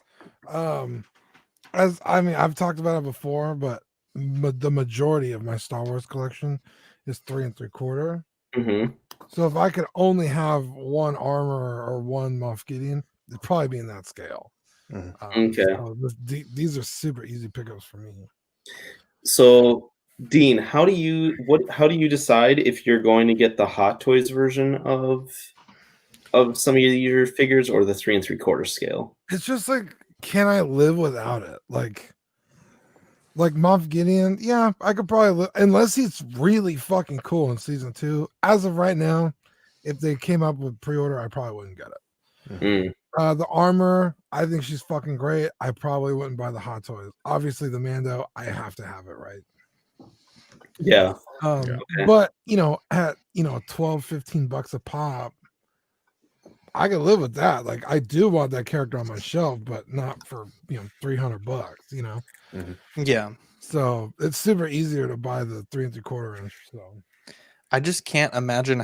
I've talked about it before, but the majority of my Star Wars collection is 3 3/4. Mm-hmm. So if I could only have one armor or one Moff Gideon, it'd probably be in that scale. Okay. So these are super easy pickups for me. So Dean, how do you decide if you're going to get the Hot Toys version of some of your figures or the 3 3/4 scale? It's just like, can I live without it? Like Moff Gideon, yeah, I could probably live, unless he's really fucking cool in season 2. As of right now, if they came up with pre-order, I probably wouldn't get it. Mm. The armor, I think she's fucking great. I probably wouldn't buy the Hot Toys. Obviously, the Mando, I have to have it, right? Yeah. Okay. But at $12-15 a pop, I can live with that. Like, I do want that character on my shelf, but not for $300. Mm-hmm. Yeah. So it's super easier to buy the 3 3/4 inch. So I just can't imagine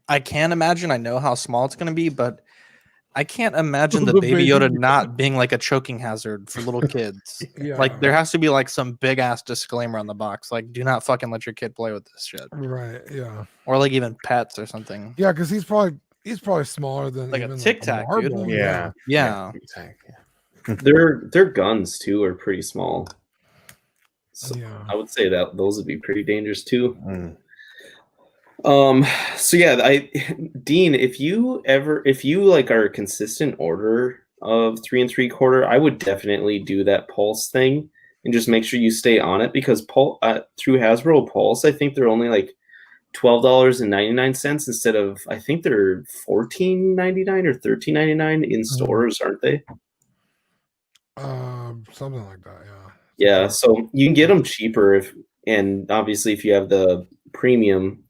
I can imagine. I know how small it's going to be, but I can't imagine the baby Yoda not being like a choking hazard for little kids. Yeah. Like, there has to be like some big ass disclaimer on the box, like, do not fucking let your kid play with this shit. Right. Yeah. Or like even pets or something. Yeah, because he's probably smaller than like even a Tic Tac, dude. marble. Yeah. Yeah. Their guns too are pretty small. So Yeah. I would say that those would be pretty dangerous too. Mm. So yeah, Dean, if you like are a consistent order of 3 3/4, I would definitely do that Pulse thing and just make sure you stay on it, because through Hasbro Pulse, I think they're only like $12.99 instead of, I think they're $14.99 or $13.99 in stores, aren't they? Something like that. Yeah. Yeah, so you can get them cheaper and obviously if you have the premium,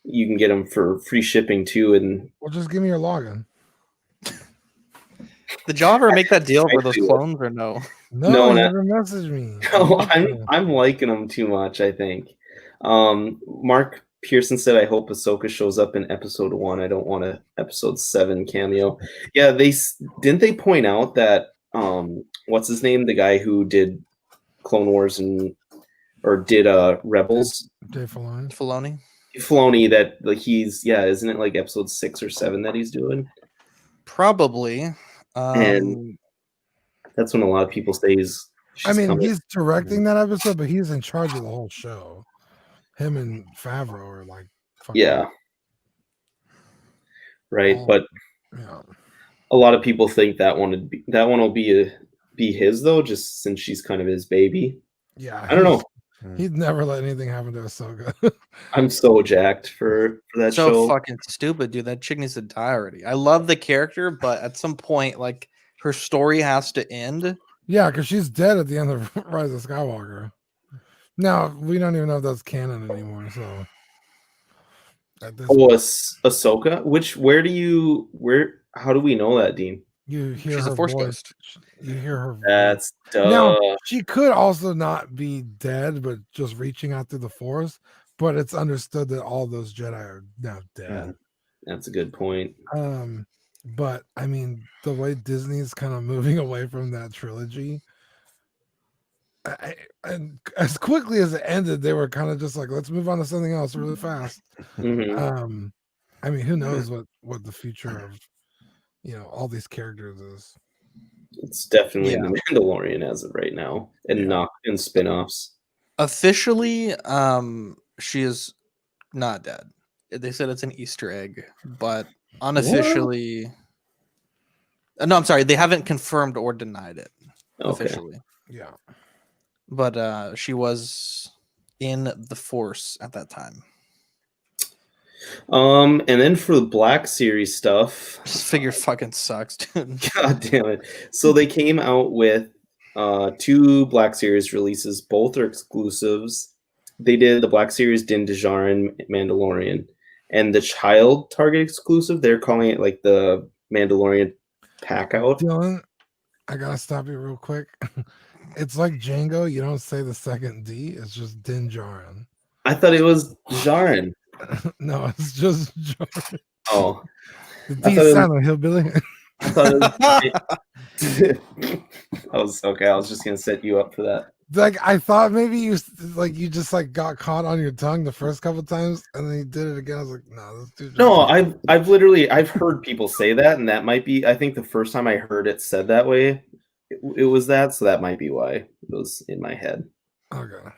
you can get them for free shipping too. And well, just give me your login. Did y'all ever make that deal for those clones or no? No, you never messaged me. No, I'm liking them too much, I think. Mark Pearson said, "I hope Ahsoka shows up in episode 1. I don't want a episode 7 cameo." Yeah, didn't they point out that what's his name, the guy who did Clone Wars or did Rebels, Dave Filoni, that like isn't it like episode 6 or 7 that he's doing? Probably. And that's when a lot of people say he's directing that episode, but he's in charge of the whole show. Him and Favreau are like, right. But a lot of people think that one will be his though, just since she's kind of his baby. Yeah, I don't know. He'd never let anything happen to Ahsoka. I'm so jacked for that show. So fucking stupid, dude. That chick needs to die already. I love the character, but at some point, like, her story has to end. Yeah, because she's dead at the end of Rise of Skywalker. Now we don't even know if that's canon anymore. So, Ahsoka. How do we know that, Dean? You hear she's her a Force voice. ghost. You hear her. That's dumb. Now she could also not be dead, but just reaching out through the Force. But it's understood that all those Jedi are now dead. That's a good point. But I mean, the way Disney's kind of moving away from that trilogy, and as quickly as it ended, they were kind of just like, let's move on to something else really fast. Mm-hmm. I mean, who knows what the future of all these characters is. It's definitely the Mandalorian as of right now, and spin-offs. Officially, she is not dead. They said it's an Easter egg, but unofficially, no, I'm sorry, they haven't confirmed or denied it officially. Yeah, but she was in the Force at that time. And then for the Black Series stuff, this figure fucking sucks, dude. God damn it! So they came out with 2 Black Series releases. Both are exclusives. They did the Black Series Din Djarin Mandalorian, and the Child Target exclusive. They're calling it like the Mandalorian Pack Out. Dylan, I gotta stop you real quick. It's like Django. You don't say the second D. It's just Din Djarin. I thought it was Djarin. No, it's just Djarin. Oh, the D sound hillbilly. I thought it was okay. I was just gonna set you up for that. Like, I thought maybe you just got caught on your tongue the first couple times, and then you did it again. I was like, no, this dude. No, I've heard people say that, and that might be. I think the first time I heard it said that way, it was that. So that might be why it was in my head. Okay.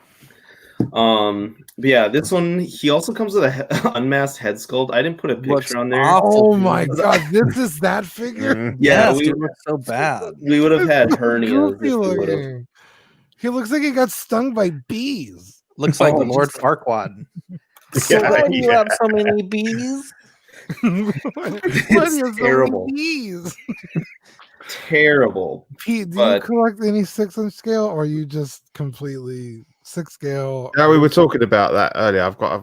But yeah, this one, he also comes with a unmasked head sculpt. I didn't put a picture on there. Oh my god, this is that figure. Yeah, we look so bad. We would have had hernias. He looks like he got stung by bees. Looks like Lord Farquaad. You have so many bees. It's terrible. Bees? Terrible. Pete, do you collect any 6-inch scale, or are you just completely 6 scale? Yeah, we were talking about that earlier.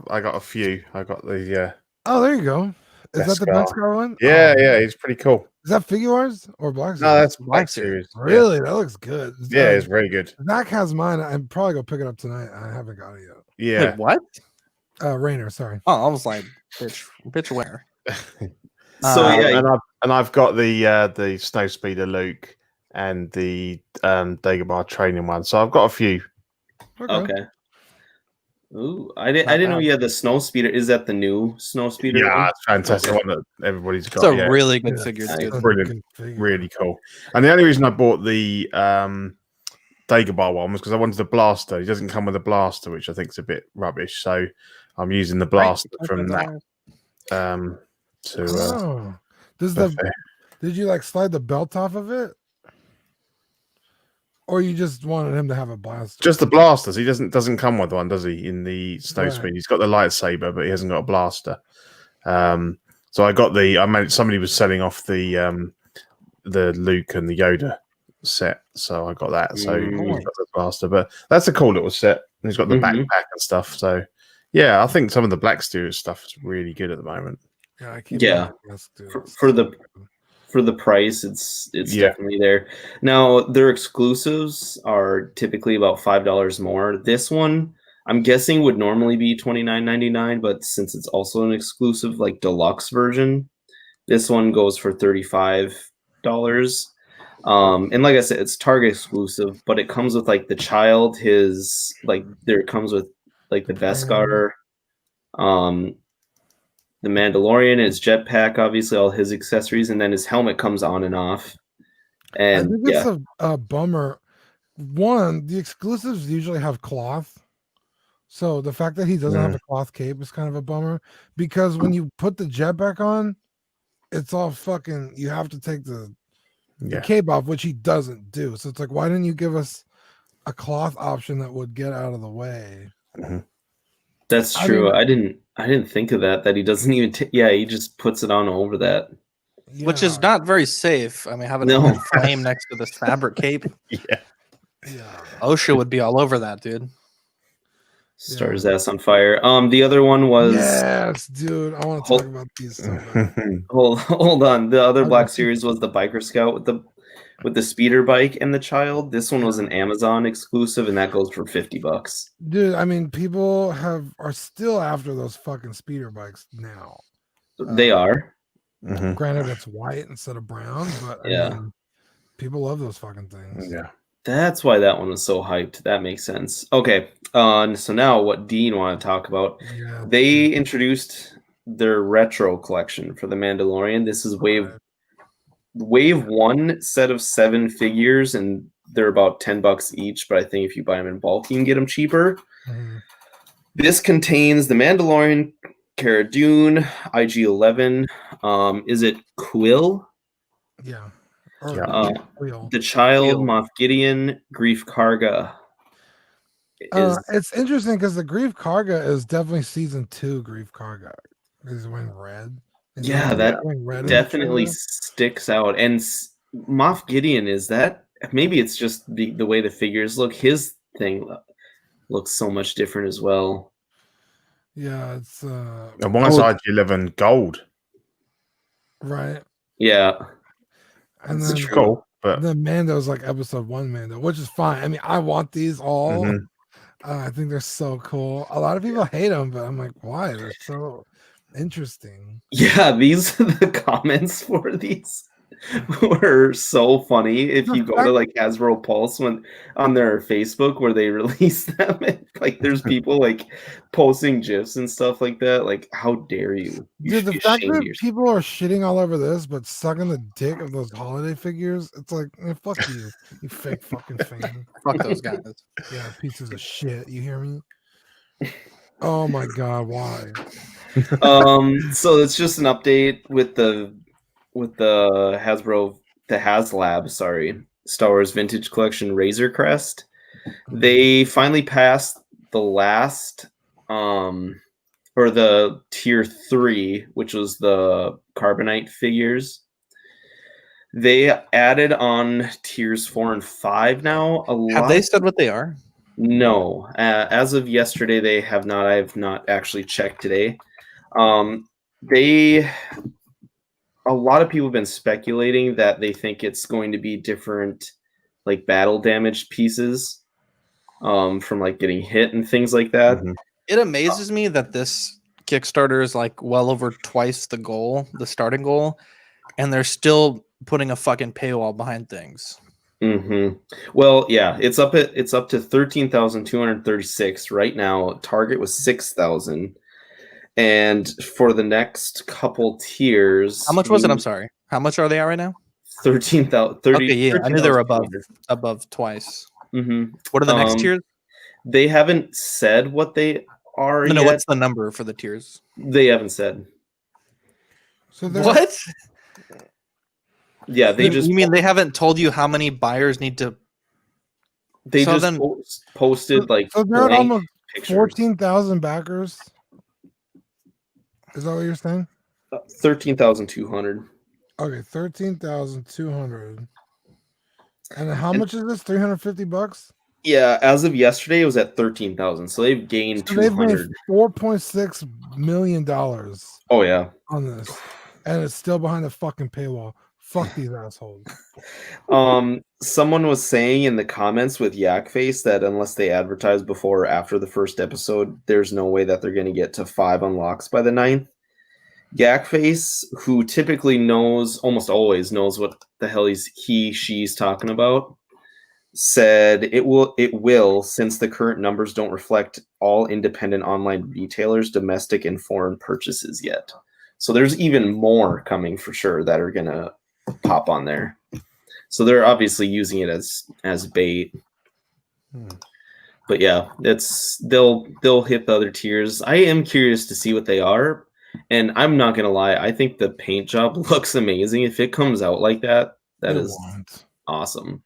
I got a few. I got the Oh, there you go. Is that the Mezco one? Yeah, it's pretty cool. Is that Figure Wars or Black Series? No, that's Black Series. Really? Yeah. That looks good. Yeah, it's very good. Zach has mine. I'm probably gonna pick it up tonight. I haven't got it yet. Yeah. Wait, what? Rainer, sorry. Oh, I was like, bitch where? So and I've got the Snow Speeder Luke and the Dagobah training one. So I've got a few. Okay. Ooh, I didn't know you had the Snow Speeder. Is that the new Snow Speeder? Yeah, it's fantastic one that everybody's got. It's a really good figure, too. It's brilliant. Really cool. And the only reason I bought the Dagobah one was because I wanted the blaster. He doesn't come with a blaster, which I think is a bit rubbish. So I'm using the blaster from that. Did you slide the belt off of it? Or you just wanted him to have a blaster? Just the blasters. He doesn't come with one, does he? In the Snow Speed, he's got the lightsaber, but he hasn't got a blaster. So I got somebody was selling off the Luke and the Yoda set, so I got that. So he's got the blaster, but that's a cool little set. And he's got the backpack and stuff. So yeah, I think some of the Black Series stuff is really good at the moment. Yeah, for the price, it's definitely there. Now their exclusives are typically about $5 more. This one, I'm guessing would normally be $29.99, but since it's also an exclusive like deluxe version, this one goes for $35. And like I said, it's Target exclusive, but it comes with like the child, his like there comes with like the Beskar, the Mandalorian, his jetpack, obviously all his accessories, and then his helmet comes on and off. And I think it's a bummer. One, the exclusives usually have cloth. So the fact that he doesn't have a cloth cape is kind of a bummer, because when you put the jetpack on, it's all fucking, you have to take the cape off, which he doesn't do. So it's like, why didn't you give us a cloth option that would get out of the way? That's true. I didn't think of that he doesn't even he just puts it on over that. Yeah. Which is not very safe. I mean, having a whole flame next to this fabric cape. Yeah. OSHA would be all over that, dude. Start his ass on fire. The other one was Yes, dude. I want to talk about these so bad. Hold on. The other Black Series was the Biker Scout with the speeder bike and the child. This one was an Amazon exclusive, and that goes for $50. Dude, I mean, people are still after those fucking speeder bikes now. They are. Granted, it's white instead of brown, but I mean, people love those fucking things. Yeah. That's why that one was so hyped. That makes sense. Okay. So now what Dean want to talk about? Yeah. They introduced their retro collection for the Mandalorian. This is wave 1 set of 7 figures, and they're about $10 each, but I think if you buy them in bulk, you can get them cheaper. This contains the Mandalorian, Cara Dune, IG-11. Is it Quill? Yeah. The child, Moff Gideon, Grief Karga. It's interesting because the Grief Karga is definitely season 2 Grief Karga. He's wearing red. That definitely sticks out. And Moff Gideon, is that maybe it's just the way the figures look. His thing looks so much different as well. Yeah, it's and one is IG-11 gold. Right. Yeah. And then cool, but the Mando's like episode 1 Mando, which is fine. I mean, I want these all. I think they're so cool. A lot of people hate them, but I'm like, why? They're so interesting. Yeah, the comments for these were so funny. If you go to like Hasbro Pulse on their Facebook where they release them, like there's people like posting GIFs and stuff like that. Like, how dare you? Dude, the fact that people are shitting all over this but sucking the dick of those holiday figures, it's like, fuck you, you fake fucking fan. Fuck those guys. Yeah, pieces of shit. You hear me? Oh my god, why? So it's just an update with the Hasbro, the HasLab, Star Wars Vintage Collection Razor Crest. They finally passed the last or the tier 3, which was the Carbonite figures. They added on tiers 4 and 5 now. Have they said what they are? No. As of yesterday, they have not. I have not actually checked today. A lot of people have been speculating that they think it's going to be different, like battle damaged pieces from like getting hit and things like that. It amazes me that this Kickstarter is like well over twice the starting goal, and they're still putting a fucking paywall behind things. Well, yeah, it's up to 13,236 right now. Target was 6,000. And for the next couple tiers, how much was it? I'm sorry. How much are they at right now? 13,000. Okay, yeah, I knew they were above twice. What are the next tiers? They haven't said what they are yet. No, what's the number for the tiers? They haven't said. So what? Yeah, you mean they haven't told you how many buyers need to? They posted like so they're at almost 14,000 backers. Is that what you're saying? 13,200. Okay, 13,200. And how much is this? $350? Yeah, as of yesterday, it was at 13,000. So they've gained 200. They've made $4.6 million. Oh yeah, on this, and it's still behind the fucking paywall. Fuck these assholes. Someone was saying in the comments with Yak Face that unless they advertise before or after the first episode, there's no way that they're going to get to 5 unlocks by the 9th. Yak Face, who typically knows, almost always knows what the hell she's talking about, said it will, since the current numbers don't reflect all independent online retailers, domestic and foreign purchases yet. So there's even more coming for sure that are going to pop on there. So they're obviously using it as bait. But yeah, they'll hit the other tiers. I am curious to see what they are, and I'm not gonna lie, I think the paint job looks amazing. If it comes out like that, that is awesome.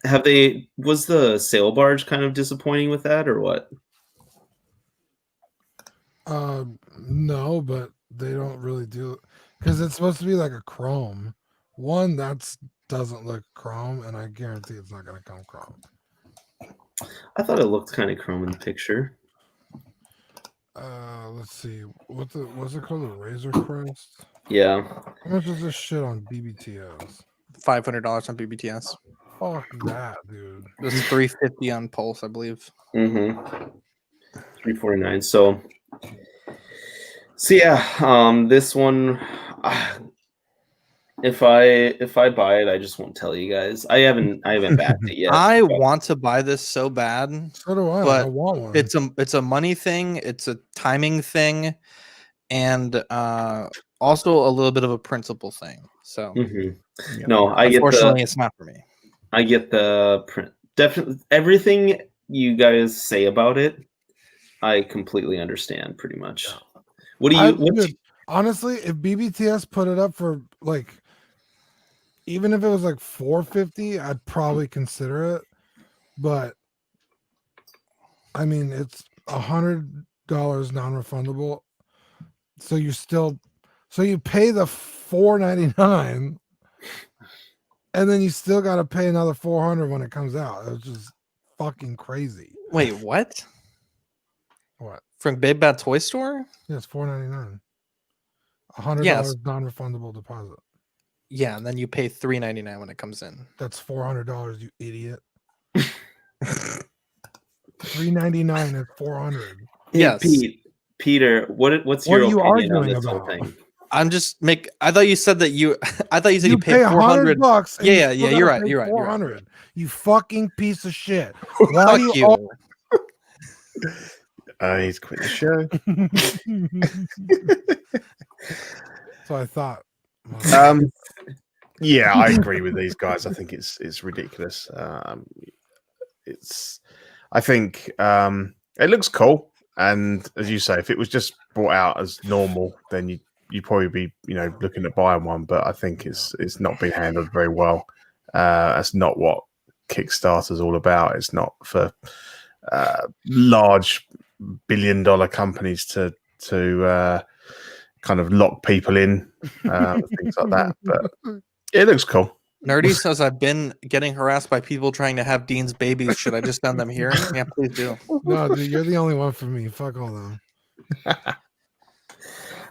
Was the sail barge kind of disappointing with that or what? No, but they don't really do it because it's supposed to be like a chrome. One doesn't look chrome, and I guarantee it's not going to come chrome. I thought it looked kind of chrome in the picture. Let's see. What's it called? The Razor Crest? Yeah. How much is this shit on BBTS? $500 on BBTS. Fuck that, dude. This is $350 on Pulse, I believe. $349. So yeah, this one, if I buy it, I just won't tell you guys. I haven't backed it yet. I want to buy this so bad. So do I. But I want one. It's a money thing. It's a timing thing, and also a little bit of a principle thing. So no, unfortunately, it's not for me. I get the print. Definitely everything you guys say about it, I completely understand pretty much. What do you honestly, if BBTS put it up for like, even if it was like $450, I'd probably consider it. But I mean, it's $100 non-refundable. So you pay the $499, and then you still got to pay another $400 when it comes out. It's just fucking crazy. Wait, what? What? From Big Bad Toy Store? Yeah, it's $499. $100 non-refundable deposit. Yeah, and then you pay $399 when it comes in. That's $400, you idiot. $399 is $400. Yes. Peter, what's your opinion on this whole thing? I'm just I thought you said you pay $100. Yeah, you're right. You're right. $400. You fucking piece of shit. Why do you? He's quit the show. So I thought. Yeah, I agree with these guys. I think it's ridiculous. I think it looks cool, and as you say, if it was just brought out as normal, then you'd probably be looking at buying one. But I think it's not been handled very well. That's not what Kickstarter's all about. It's not for large billion-dollar companies to kind of lock people in, things like that. But it looks cool. Nerdy says, I've been getting harassed by people trying to have Dean's babies. Should I just send them here? Yeah, please do. No, dude, you're the only one for me. Fuck all them.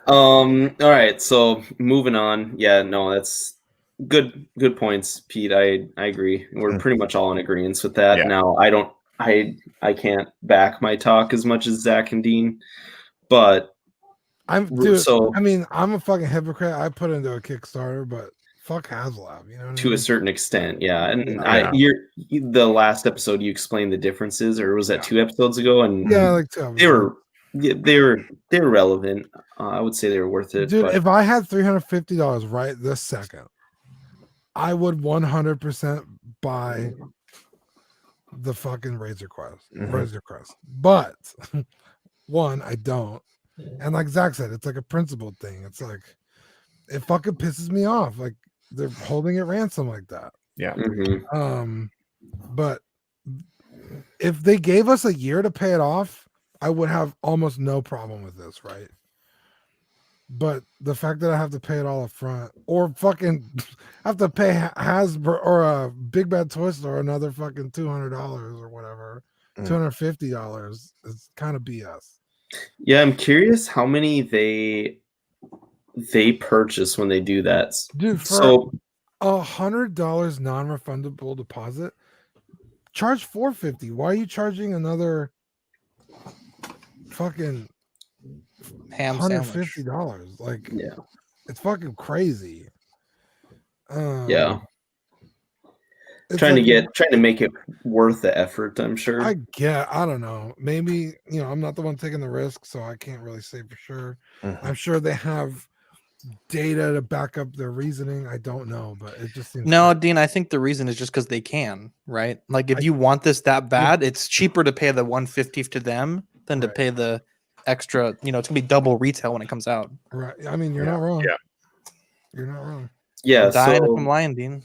All right, so moving on. Yeah, no, that's good points, Pete. I agree. We're pretty much all in agreement with that. Yeah. Now, I can't back my talk as much as Zach and Dean, but I'm a fucking hypocrite. I put into a Kickstarter, but fuck HasLab, you know what I mean? To a certain extent, yeah. And the last episode you explained the differences, or was that 2 episodes ago? And like 2 episodes. they were relevant. I would say they were worth it. Dude, if I had $350 right this second, I would 100% buy the fucking Razor Crest. But one, I don't. And like Zach said, it's like a principled thing. It's like it fucking pisses me off. Like they're holding it ransom like that. Yeah. But if they gave us a year to pay it off, I would have almost no problem with this, right? But the fact that I have to pay it all up front, or fucking have to pay Hasbro or a Big Bad Toy Store another fucking $200 or whatever, $250 is kind of BS. Yeah, I'm curious how many they they purchase when they do that. Dude, for So $100 non-refundable deposit, charge $450. Why are you charging another fucking Ham sandwich. $150? Like, yeah, it's fucking crazy. yeah. It's Trying like, to make it worth the effort, I'm sure. I don't know. Maybe, I'm not the one taking the risk, so I can't really say for sure. Mhm. I'm sure they have data to back up their reasoning. I don't know, but it just seems No, Dean, I think the reason is just because they can, right? Like if you want this that bad, it's cheaper to pay the $150 to them than to pay the extra, it's gonna be double retail when it comes out. right. I mean, you're not wrong. Yeah. You're not wrong. Yeah, I'm dying if so I'm lying, Dean.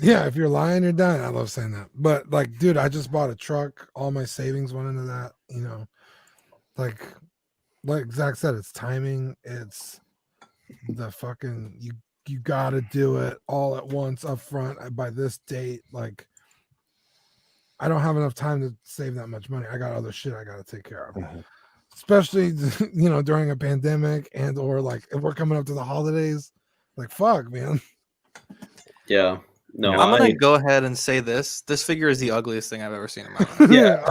Yeah, if you're lying, you're dying. I love saying that. But like, dude, I just bought a truck. All my savings went into that. Like Zach said, it's timing. It's the fucking you gotta do it all at once up front by this date. Like, I don't have enough time to save that much money. I got other shit I gotta take care of. Mhm. Especially during a pandemic and or like if we're coming up to the holidays. Like, fuck, man. yeah. No, I'm gonna go ahead and say this figure is the ugliest thing I've ever seen in my life. Yeah.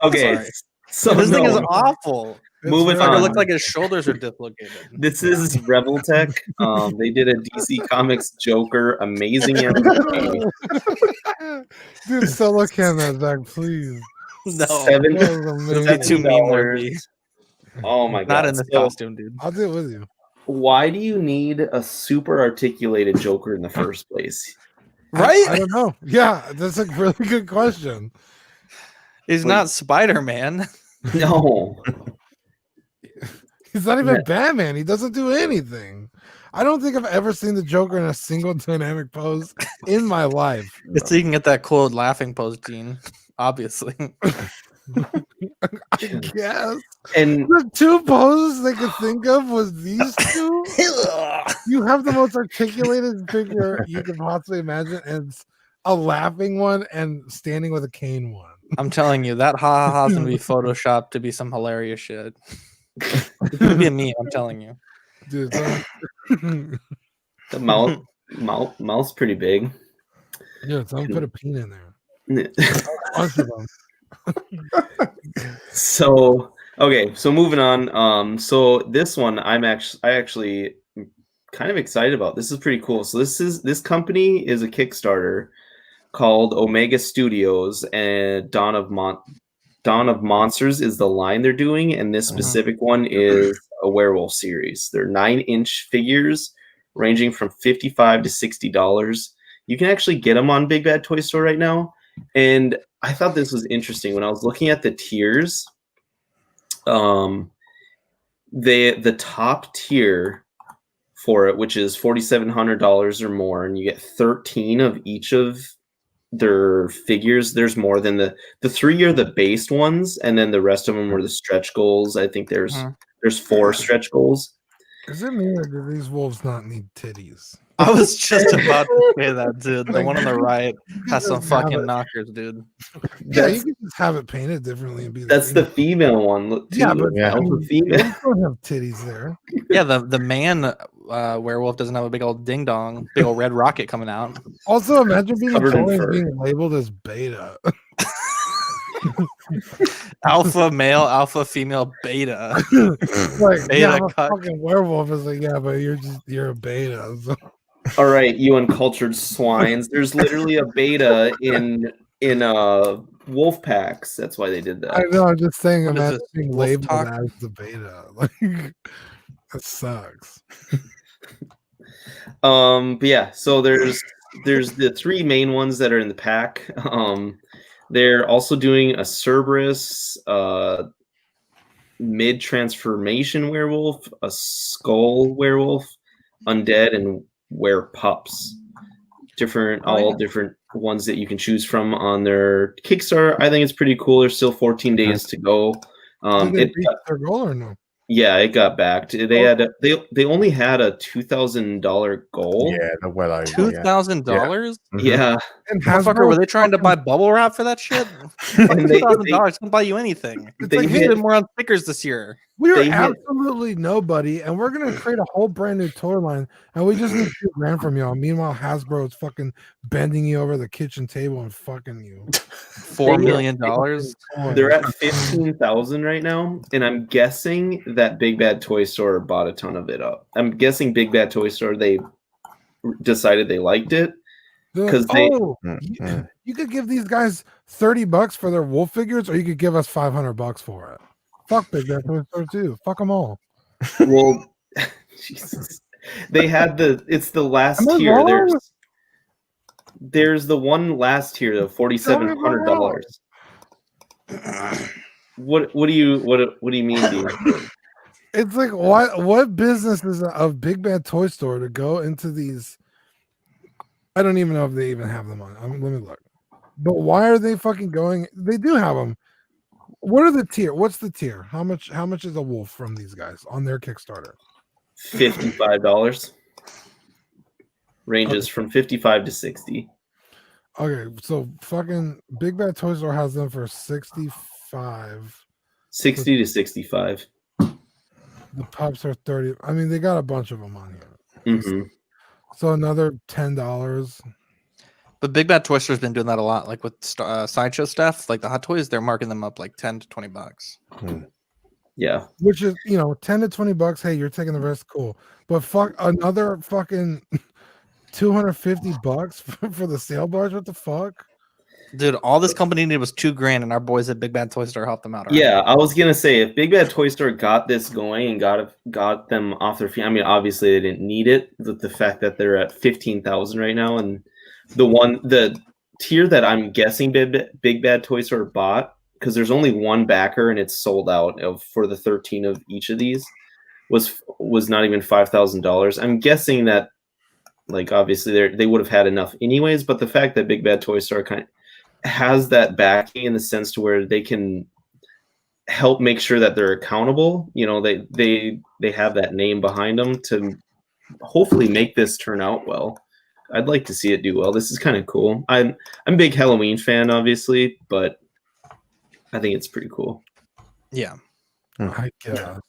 Okay. Sorry. So This thing is no, awful. Moving This fucker on. looks like his shoulders are dislocated. This is Rebel Tech. They did a DC Comics Joker amazing MVP. Dude, solo can that, Zach, please. No, Seven- That was amazing. that's too meme worthy. Oh my god! Not in this So, costume, dude. I'll do it with you. why do you need a super articulated Joker in the first place? Right? I don't know. Yeah, that's a really good question. He's not Spider-Man. No. He's not even Yeah. Batman. He doesn't do anything. I don't think I've ever seen the Joker in a single dynamic pose in my life. It's so you can get that cold laughing pose, Gene. Obviously. I guess. And The two poses they could think of was these two. You have the most articulated figure you could possibly imagine, and it's a laughing one and standing with a cane one. I'm telling you, that ha ha ha is gonna be photoshopped to be some hilarious shit. It's gonna be a meme, I'm telling you. Dude, the mouth's pretty big. yeah, someone put a peen in there. Bunch of them. So moving on. So this one I actually kind of excited about. This is pretty cool. So this company is a Kickstarter called Omega Studios, and Dawn of Monsters is the line they're doing, and this specific one is a werewolf series. They're 9-inch figures ranging from $55 to $60. You can actually get them on Big Bad Toy Store right now. And I thought this was interesting when I was looking at the tiers. The top tier for it, which is $4,700 or more, and you get 13 of each of their figures. There's more than the 3 are the based ones, and then the rest of them were the stretch goals. I think there's 4 stretch goals. Is it me or do these wolves not need titties? I was just about to say that, dude. The one on the right has some fucking knockers, dude. Yeah, you can just have it painted differently and be That's the female one. Look, too. Yeah, but The female. they don't have titties there. Yeah, the man werewolf doesn't have a big old ding dong, big old red rocket coming out. Also, imagine being a Covered in toy and fur. being labeled as beta. Alpha male, alpha female, beta. Like, Beta yeah, I'm a cut. fucking werewolf. Is like, yeah, but you're a beta. So. All right, you uncultured swines. There's literally a beta in wolf packs. That's why they did I that. know. I'm just saying, What is imagine this, being wolf labeled talk? as the beta. Like, that sucks. But yeah, so there's the 3 main ones that are in the pack. They're also doing a Cerberus, mid transformation werewolf, a skull werewolf, undead, and werepups. All different ones that you can choose from on their Kickstarter. I think it's pretty cool. There's still 14 days to go. Did they reach their goal or no? Yeah, it got backed. They only had a $2,000 goal. Yeah, they're well over. $2,000? Yeah. And Motherfucker, were they trying to buy bubble wrap for that shit? And they- $2,000 can't buy you anything. They Like, we hit- did more on stickers this year. We are They hit- absolutely nobody, and we're gonna create a whole brand new toy line, and we just need $2,000 from y'all. Meanwhile, Hasbro is fucking bending you over the kitchen table and fucking you. $4 million. They're at 15,000 right now, and I'm guessing that Big Bad Toy Store bought a ton of it up. I'm guessing Big Bad Toy Store, they decided they liked it. Because they- you could give these guys $30 for their wolf figures, or you could give us $500 for it. Fuck Big Bad Toy Store too. Fuck them all. Well, Jesus, they had it's the last Am I tier. wrong? There's the one last tier of $4,700. What do you mean, Dean? It's like what business is of Big Bad Toy Store to go into these? I don't even know if they even have them on. Let me look. But why are they fucking going? They do have them. What are the tier? What's the tier? How much is a wolf from these guys on their Kickstarter? $55. Ranges from 55 to 60. Okay, so fucking Big Bad Toy Store has them for 65. 60 to 65. The pups are 30. I mean, they got a bunch of them on here. Mm-hmm. So another $10. But Big Bad Toy Store's been doing that a lot, like with sideshow stuff, like the Hot Toys. They're marking them up like $10 to $20. Yeah, Which is, $10 to $20. Hey, you're taking the risk, cool. But fuck, another fucking $250 for the sale bars. What the fuck, Dude? All this company needed was $2,000, and our boys at Big Bad Toy Store helped them out. Already. yeah. I was gonna say if Big Bad Toy Store got this going and got them off their feet. I mean, obviously they didn't need it. The fact that they're at 15,000 right now, and the tier that I'm guessing Big Bad Toy Store bought, because there's only one backer and it's sold out for the 13 of each of these, was not even $5,000. I'm guessing that, like, obviously they would have had enough anyways, but the fact that Big Bad Toy Store kind of has that backing in the sense to where they can help make sure that they're accountable. They have that name behind them to hopefully make this turn out well. I'd like to see it do well. This is kind of cool. I'm a big Halloween fan, obviously, but I think it's pretty cool. Yeah. I guess.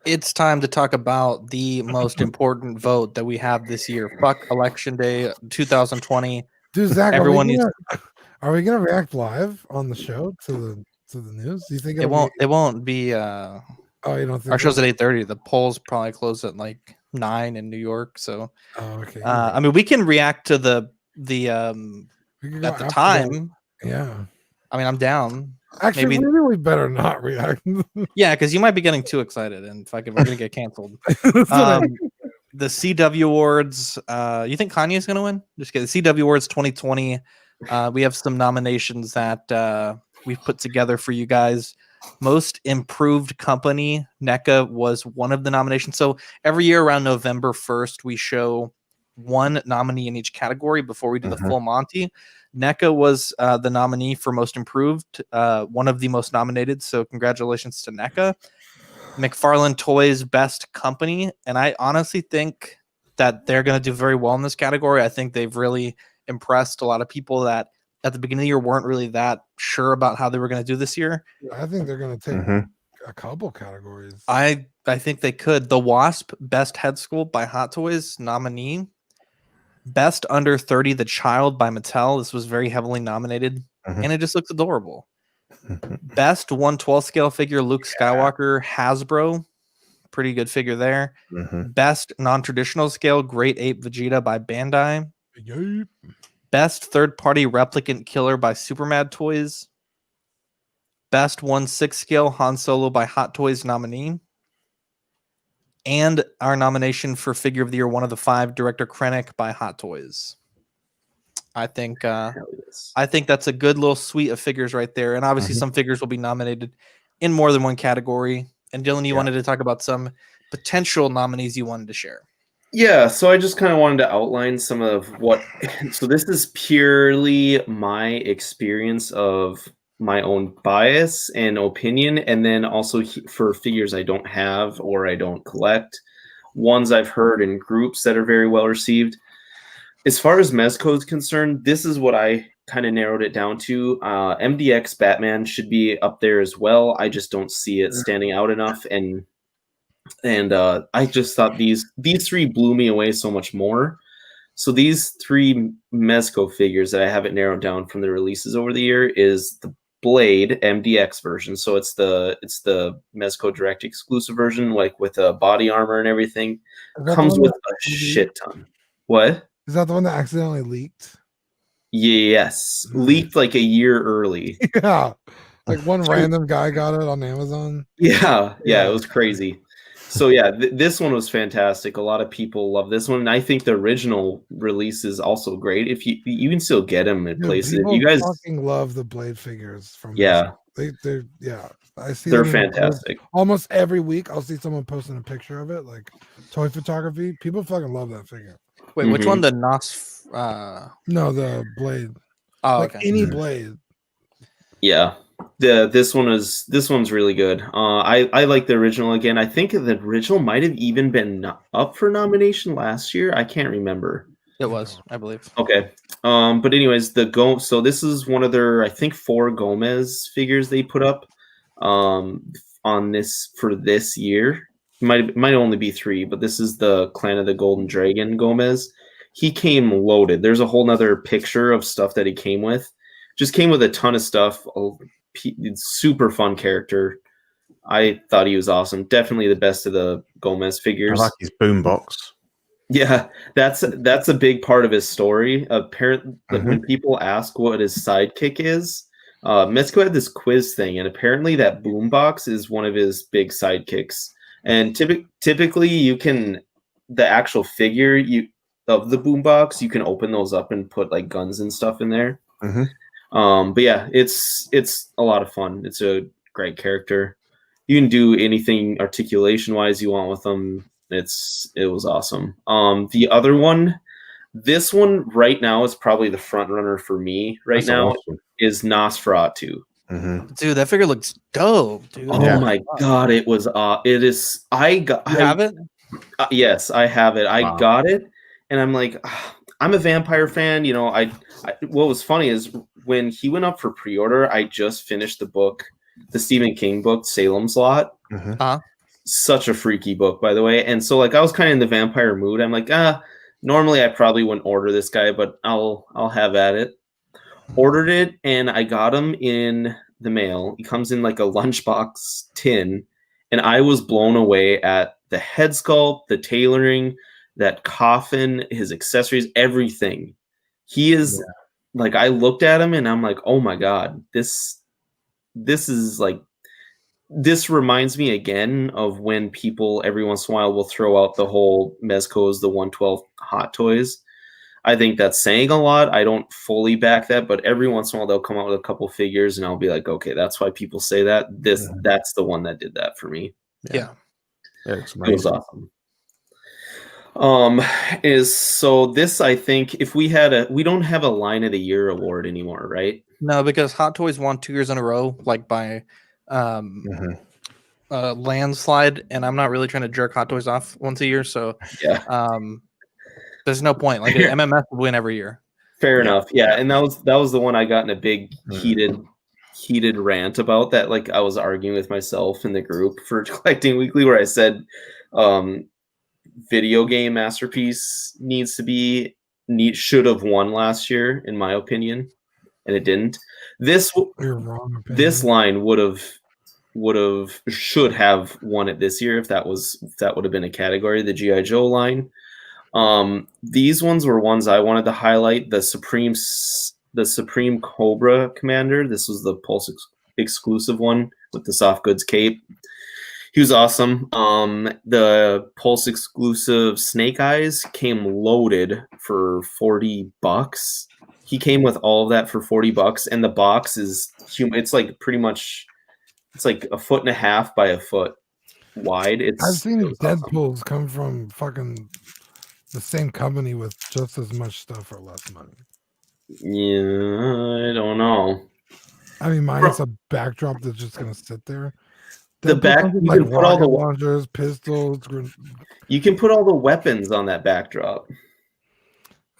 It's time to talk about the most important vote that we have this year. Fuck Election Day 2020. Dude, Zach, Everyone are we gonna react live on the show to the news? Do you think it won't be Oh, you don't think our show's at 8:30. The polls probably close at like 9 in New York. So okay. I mean, we can react to the We could go at the after time. that. Yeah. I mean, I'm down. Actually, maybe we better not react. Yeah, because you might be getting too excited, and fucking we're gonna get canceled. That's what I mean. The CW Awards. You think Kanye's gonna win? Just kidding. The CW Awards 2020. We have some nominations that we've put together for you guys. Most Improved Company, NECA, was one of the nominations. So every year around November 1st, we show one nominee in each category before we do the full Monty. NECA was the nominee for Most Improved, one of the most nominated. So congratulations to NECA. McFarlane Toys Best Company, and I honestly think that they're going to do very well in this category. I think they've really impressed a lot of people that at the beginning of the year weren't really that sure about how they were going to do this year. I think they're going to take a couple categories. I think they could. The Wasp Best Head Sculpt by Hot Toys nominee. Best Under 30 The Child by Mattel. This was very heavily nominated, and it just looks adorable. Best 1/12 scale figure Luke Skywalker, Hasbro. Pretty good figure there. Best non-traditional scale Great Ape Vegeta by Bandai. Yep. Best third-party replicant killer by Supermad Toys. Best 1/6 scale Han Solo by Hot Toys nominee. And our nomination for Figure of the Year, one of the 5, Director Krennic by Hot Toys. I think that's a good little suite of figures right there. And obviously some figures will be nominated in more than one category. And Dylan, you wanted to talk about some potential nominees you wanted to share. Yeah, so I just kind of wanted to outline some of what. So this is purely my experience of my own bias and opinion, and then also for figures I don't have or I don't collect, ones I've heard in groups that are very well received. As far as Mezco is concerned, this is what I kind of narrowed it down to. MDX Batman should be up there as well. I just don't see it standing out enough, and I just thought these three blew me away so much more. So these three Mezco figures that I have it narrowed down from the releases over the year is the Blade MDX version. So it's the Mezco Direct exclusive version, like with a body armor and everything. Comes with a shit ton. What? Is that the one that accidentally leaked? Yes, leaked like a year early. Yeah, like one random guy got it on Amazon. Yeah, it was crazy. So yeah, this one was fantastic. A lot of people love this one, and I think the original release is also great. If you can still get them in places. People You guys fucking love the Blade figures from yeah, they're I see they're them fantastic. Almost every week, I'll see someone posting a picture of it, like toy photography. People fucking love that figure. Wait, which one? The Nos? No, the Blade. Oh, like okay. any Blade. Yeah. This one's really good. I like the original again. I think the original might have even been up for nomination last year. I can't remember. It was, I believe. Okay. But anyways, so this is one of their, I think, 4 Gomez figures they put up on this for this year. Might only be 3, but this is the Clan of the Golden Dragon Gomez. He came loaded. There's a whole nother picture of stuff that he came with. Just came with a ton of stuff. Super fun character. I thought he was awesome. Definitely the best of the Gomez figures. I like his boombox. Yeah, that's a big part of his story. Apparently, when people ask what his sidekick is, Mezco had this quiz thing, and apparently that boombox is one of his big sidekicks. And typically, you can the actual figure of the boombox, you can open those up and put like guns and stuff in there. But yeah, it's a lot of fun. It's a great character. You can do anything articulation wise you want with them. It was awesome. The other one, this one right now is probably the front runner for me right now. Awesome. Is Nosferatu. Dude, that figure looks dope, dude. Oh my god, it was it is. I have it. Yes, I have it. I got it, and I'm like, I'm a vampire fan. You know, I what was funny is when he went up for pre-order, I just finished the book, the Stephen King book, Salem's Lot. Such a freaky book, by the way. And so, like, I was kind of in the vampire mood. I'm like, normally I probably wouldn't order this guy, but I'll have at it. Ordered it, and I got him in the mail. He comes in like a lunchbox tin, and I was blown away at the head sculpt, the tailoring, that coffin, his accessories, everything. He is like, I looked at him and I'm like, oh my god, this is like, this reminds me again of when people every once in a while will throw out the whole Mezco's the 112 Hot Toys. I think that's saying a lot. I don't fully back that, but every once in a while they'll come out with a couple figures and I'll be like, okay, that's why people say that. That's the one that did that for me. Yeah. It was awesome. So this, I think if we don't have a line of the year award anymore, right? No, because Hot Toys won 2 years in a row, like by landslide, and I'm not really trying to jerk Hot Toys off once a year, so there's no point. Like MMS would win every year. Fair enough. Yeah, and that was the one I got in a big heated rant about that. Like I was arguing with myself in the group for Collecting Weekly, where I said video game masterpiece should have won last year, in my opinion, and it didn't. This line should have won it this year if that would have been a category. The G.I. Joe line. These ones were ones I wanted to highlight. The Supreme Cobra Commander. This was the Pulse exclusive one with the soft goods cape. He was awesome. The Pulse exclusive Snake Eyes came loaded for $40. He came with all of that for $40, and the box is it's like pretty much, it's like 1.5 feet by a foot wide. I've seen Deadpools come from fucking the same company with just as much stuff for less money. Yeah, I don't know. I mean, mine's a backdrop that's just gonna sit there. The back, you like can put all the launchers, pistols. You can put all the weapons on that backdrop.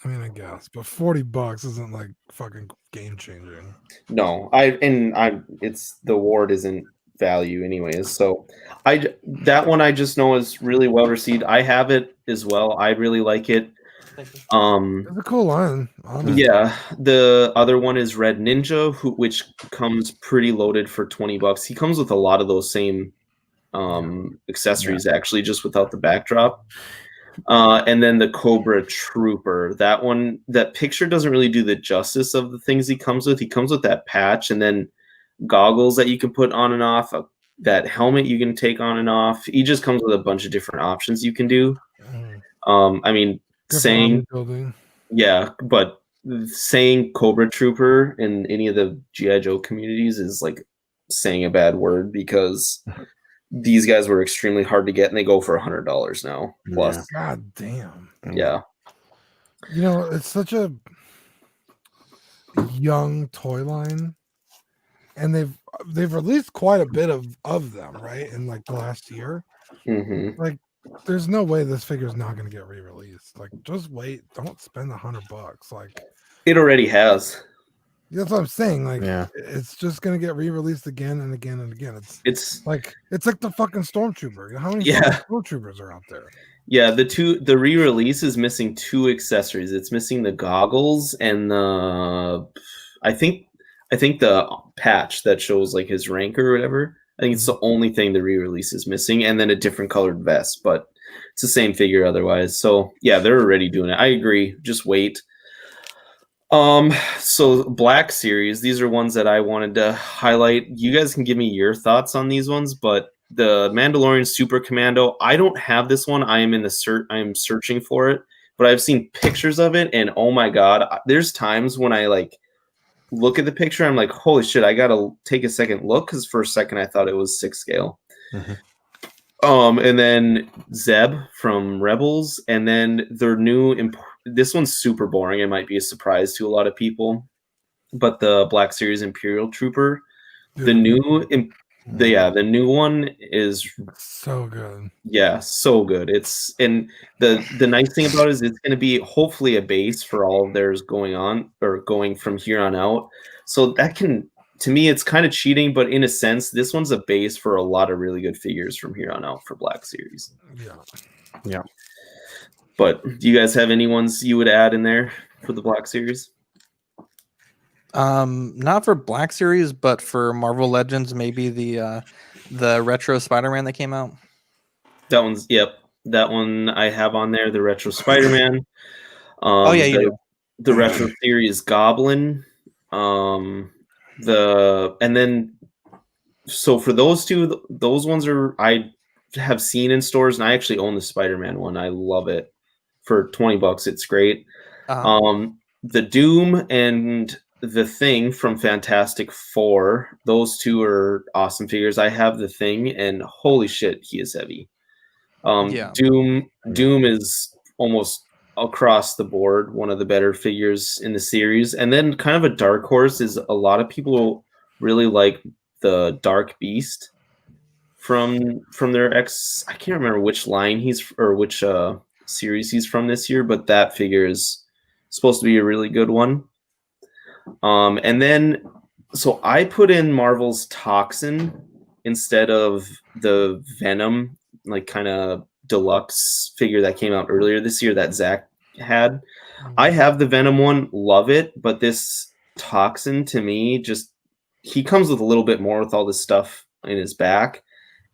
I mean, I guess, but $40 isn't like fucking game changing. No, it's the award isn't value anyways. So that one I just know is really well received. I have it as well. I really like it. It's a cool line. Honestly. Yeah, the other one is Red Ninja, which comes pretty loaded for $20. He comes with a lot of those same accessories actually, just without the backdrop. And then the Cobra Trooper, that picture doesn't really do the justice of the things he comes with. He comes with that patch and then goggles that you can put on and off, that helmet you can take on and off. He just comes with a bunch of different options you can do. I mean, but saying Cobra Trooper in any of the G.I. Joe communities is like saying a bad word, because these guys were extremely hard to get and they go for $100 now plus. God damn. Yeah. You know, it's such a young toy line, and they've released quite a bit of them, right? In like the last year. Mm-hmm. Like, there's no way this figure's not going to get re-released. Like, just wait. Don't spend $100. Like, it already has. That's what I'm saying. Like, it's just going to get re-released again and again and again. It's like the fucking Stormtrooper. How many Stormtroopers are out there? Yeah, the re-release is missing 2 accessories. It's missing the goggles and I think the patch that shows like his rank or whatever. I think it's the only thing the re-release is missing, and then a different colored vest, but it's the same figure otherwise. So yeah, they're already doing it. I agree. Just wait. So Black Series, these are ones that I wanted to highlight. You guys can give me your thoughts on these ones, but the Mandalorian Super Commando, I don't have this one. I am searching for it, but I've seen pictures of it, and oh my god, there's times when I like look at the picture, I'm like, holy shit, I gotta take a second look, because for a second I thought it was 6 scale. And then Zeb from Rebels, and then their new this one's super boring. It might be a surprise to a lot of people, but the Black Series Imperial Trooper, the new one is so good. Yeah, so good. And the nice thing about it is it's going to be hopefully a base for all of theirs going from here on out. So that can, to me, it's kind of cheating, but in a sense, this one's a base for a lot of really good figures from here on out for Black Series. Yeah. But do you guys have any ones you would add in there for the Black Series? Not for Black Series, but for Marvel Legends, maybe the retro Spider-Man that came out. That one I have on there, the retro Spider-Man. The retro series Goblin. So for those two, those ones I have seen in stores, and I actually own the Spider-Man one. I love it. For $20, it's great. The Doom and the Thing from Fantastic Four, those two are awesome figures. I have the Thing, and holy shit, he is heavy. Doom is almost across the board one of the better figures in the series. And then kind of a dark horse is a lot of people really like the Dark Beast from their I can't remember which line which series he's from this year, but that figure is supposed to be a really good one. And then so I put in Marvel's Toxin instead of the Venom, like kind of deluxe figure that came out earlier this year that Zach had. I have the Venom one, love it, but this Toxin, to me, just he comes with a little bit more with all this stuff in his back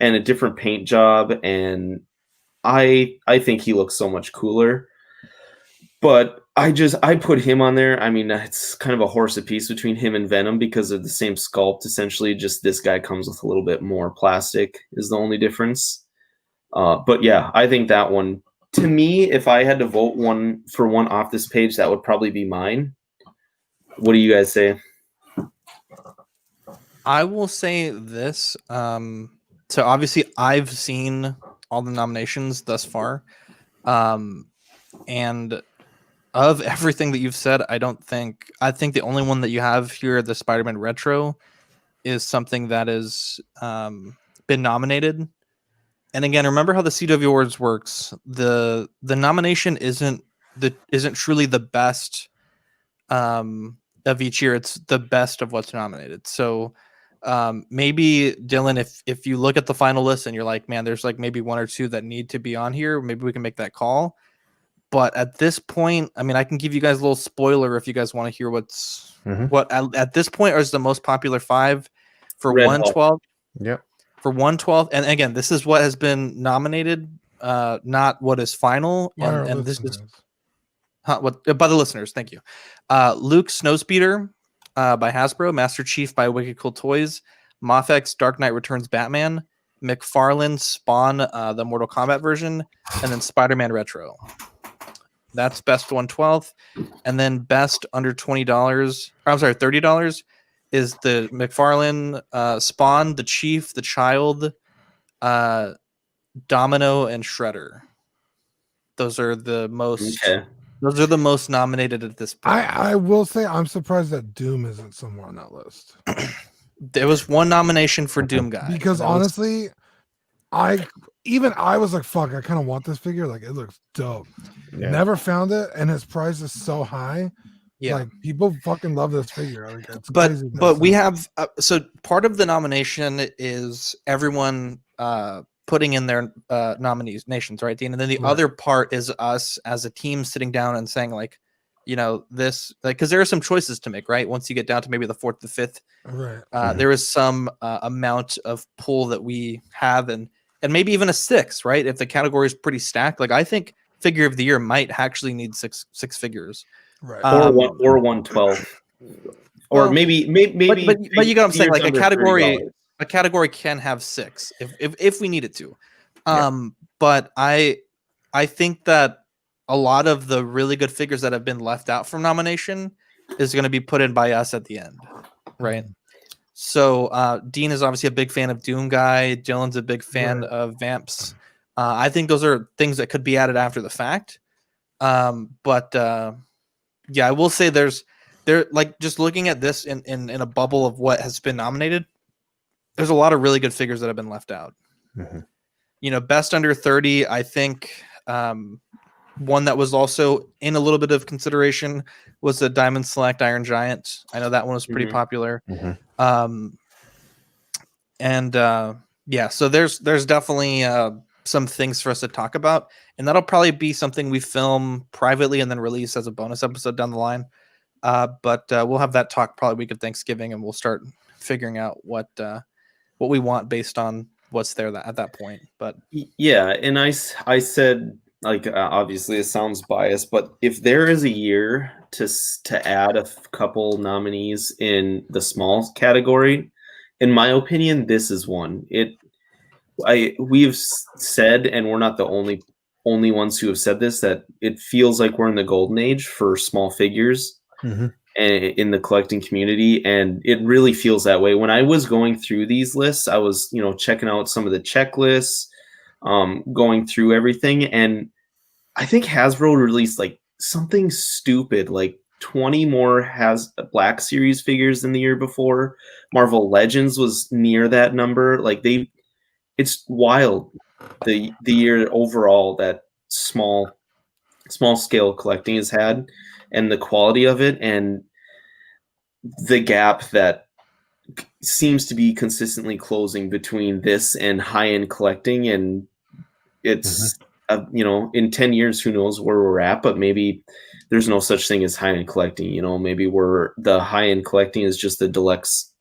and a different paint job, and I think he looks so much cooler. But I put him on there. I mean, it's kind of a horse apiece between him and Venom because of the same sculpt, essentially. Just this guy comes with a little bit more plastic is the only difference. But yeah, I think that one, to me, if I had to vote one off this page, that would probably be mine. What do you guys say? I will say this. So obviously I've seen all the nominations thus far. And of everything that you've said, I think the only one that you have here, the Spider-Man Retro, is something that has been nominated. And again, remember how the CW Awards works. The nomination isn't isn't truly the best of each year. It's the best of what's nominated. So maybe Dylan, if you look at the final list and you're like, man, there's like maybe one or two that need to be on here, maybe we can make that call. But at this point, I mean, I can give you guys a little spoiler if you guys want to hear what at this point is the most popular 5 for Red 112. Yep. For 112, and again, this is what has been nominated, not what is final. And this is what by the listeners. Thank you. Luke Snowspeeder by Hasbro, Master Chief by Wicked Cool Toys, Mafex Dark Knight Returns Batman, McFarlane Spawn, the Mortal Kombat version, and then Spider-Man Retro. That's best 112th, and then best under $20. I'm sorry, $30 is the McFarlane Spawn, the Chief, the Child, Domino, and Shredder. Those are the most. Okay. Those are the most nominated at this point. I will say I'm surprised that Doom isn't somewhere on that list. There was one nomination for Doom Guy. Because honestly, I was like, fuck, I kind of want this figure. Like, it looks dope. Yeah. Never found it, and his price is so high. Yeah, like people fucking love this figure. Like, it's but crazy we have so part of the nomination is everyone putting in their nations, right, Dean? And then the other part is us as a team sitting down and saying, like, you know, this, like, because there are some choices to make, right? Once you get down to maybe the 4th, the 5th, right. There is some amount of pull that we have, and maybe even a 6, right? If the category is pretty stacked, like I think figure of the year might actually need six figures, right? Or 112, or maybe. But you know what I'm saying? Like under a category can have 6 if we needed to. But I think that a lot of the really good figures that have been left out from nomination is going to be put in by us at the end, right? So Dean is obviously a big fan of Doom Guy. Dylan's a big fan of Vamps. I think those are things that could be added after the fact. But I will say there like just looking at this in a bubble of what has been nominated, there's a lot of really good figures that have been left out. You know, best under 30, I think one that was also in a little bit of consideration was the Diamond Select Iron Giant. I know that one was pretty popular. So there's definitely some things for us to talk about, and that'll probably be something we film privately and then release as a bonus episode down the line. But we'll have that talk probably week of Thanksgiving, and we'll start figuring out what we want based on what's there at that point. But yeah, and I said, like, obviously it sounds biased, but if there is a year to add a couple nominees in the small category, in my opinion, this is one. We've said, and we're not the only ones who have said this, that it feels like we're in the golden age for small figures in the collecting community, and it really feels that way. When I was going through these lists, I was, checking out some of the checklists, going through everything, and I think Hasbro released like something stupid, like 20 more Black Series figures than the year before. Marvel Legends was near that number. Like it's wild the year overall that small scale collecting has had, and the quality of it, and the gap that seems to be consistently closing between this and high-end collecting. And it's in 10 years, who knows where we're at, but maybe there's no such thing as high-end collecting. Maybe the high-end collecting is just the deluxe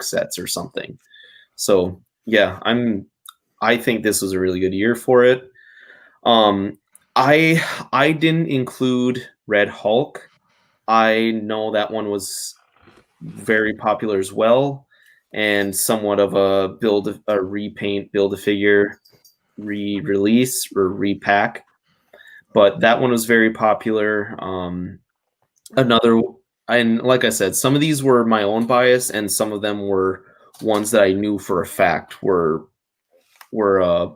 sets or something. So yeah, I think this was a really good year for it. I didn't include Red Hulk. I know that one was very popular as well, and somewhat of a repaint, build a figure, re-release or repack. But that one was very popular. And like I said, some of these were my own bias, and some of them were ones that I knew for a fact were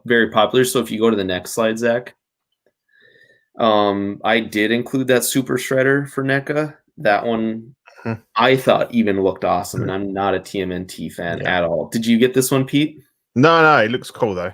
very popular. So if you go to the next slide, Zach, I did include that Super Shredder for NECA. That one I thought even looked awesome, and I'm not a TMNT fan at all. Did you get this one, Pete? No, it looks cool though.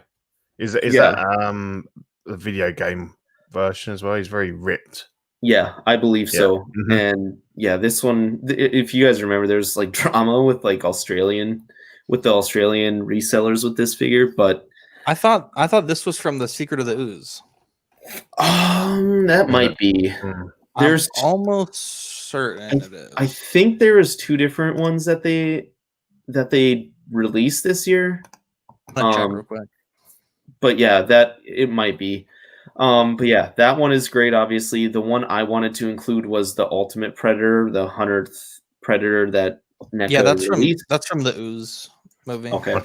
Is that a video game version as well. He's very ripped. Yeah, I believe Yeah. so. And yeah, this one, if you guys remember, there's like drama with like the Australian resellers with this figure, but I thought this was from the Secret of the Ooze. That might be. There's I'm almost certain it is. I think there is 2 different ones that they released this year. Let's check real quick. But yeah, that it might be. But yeah, that one is great. Obviously, the one I wanted to include was the Ultimate Predator, the 100th Predator that NECA that's from the Ooze movie. Okay.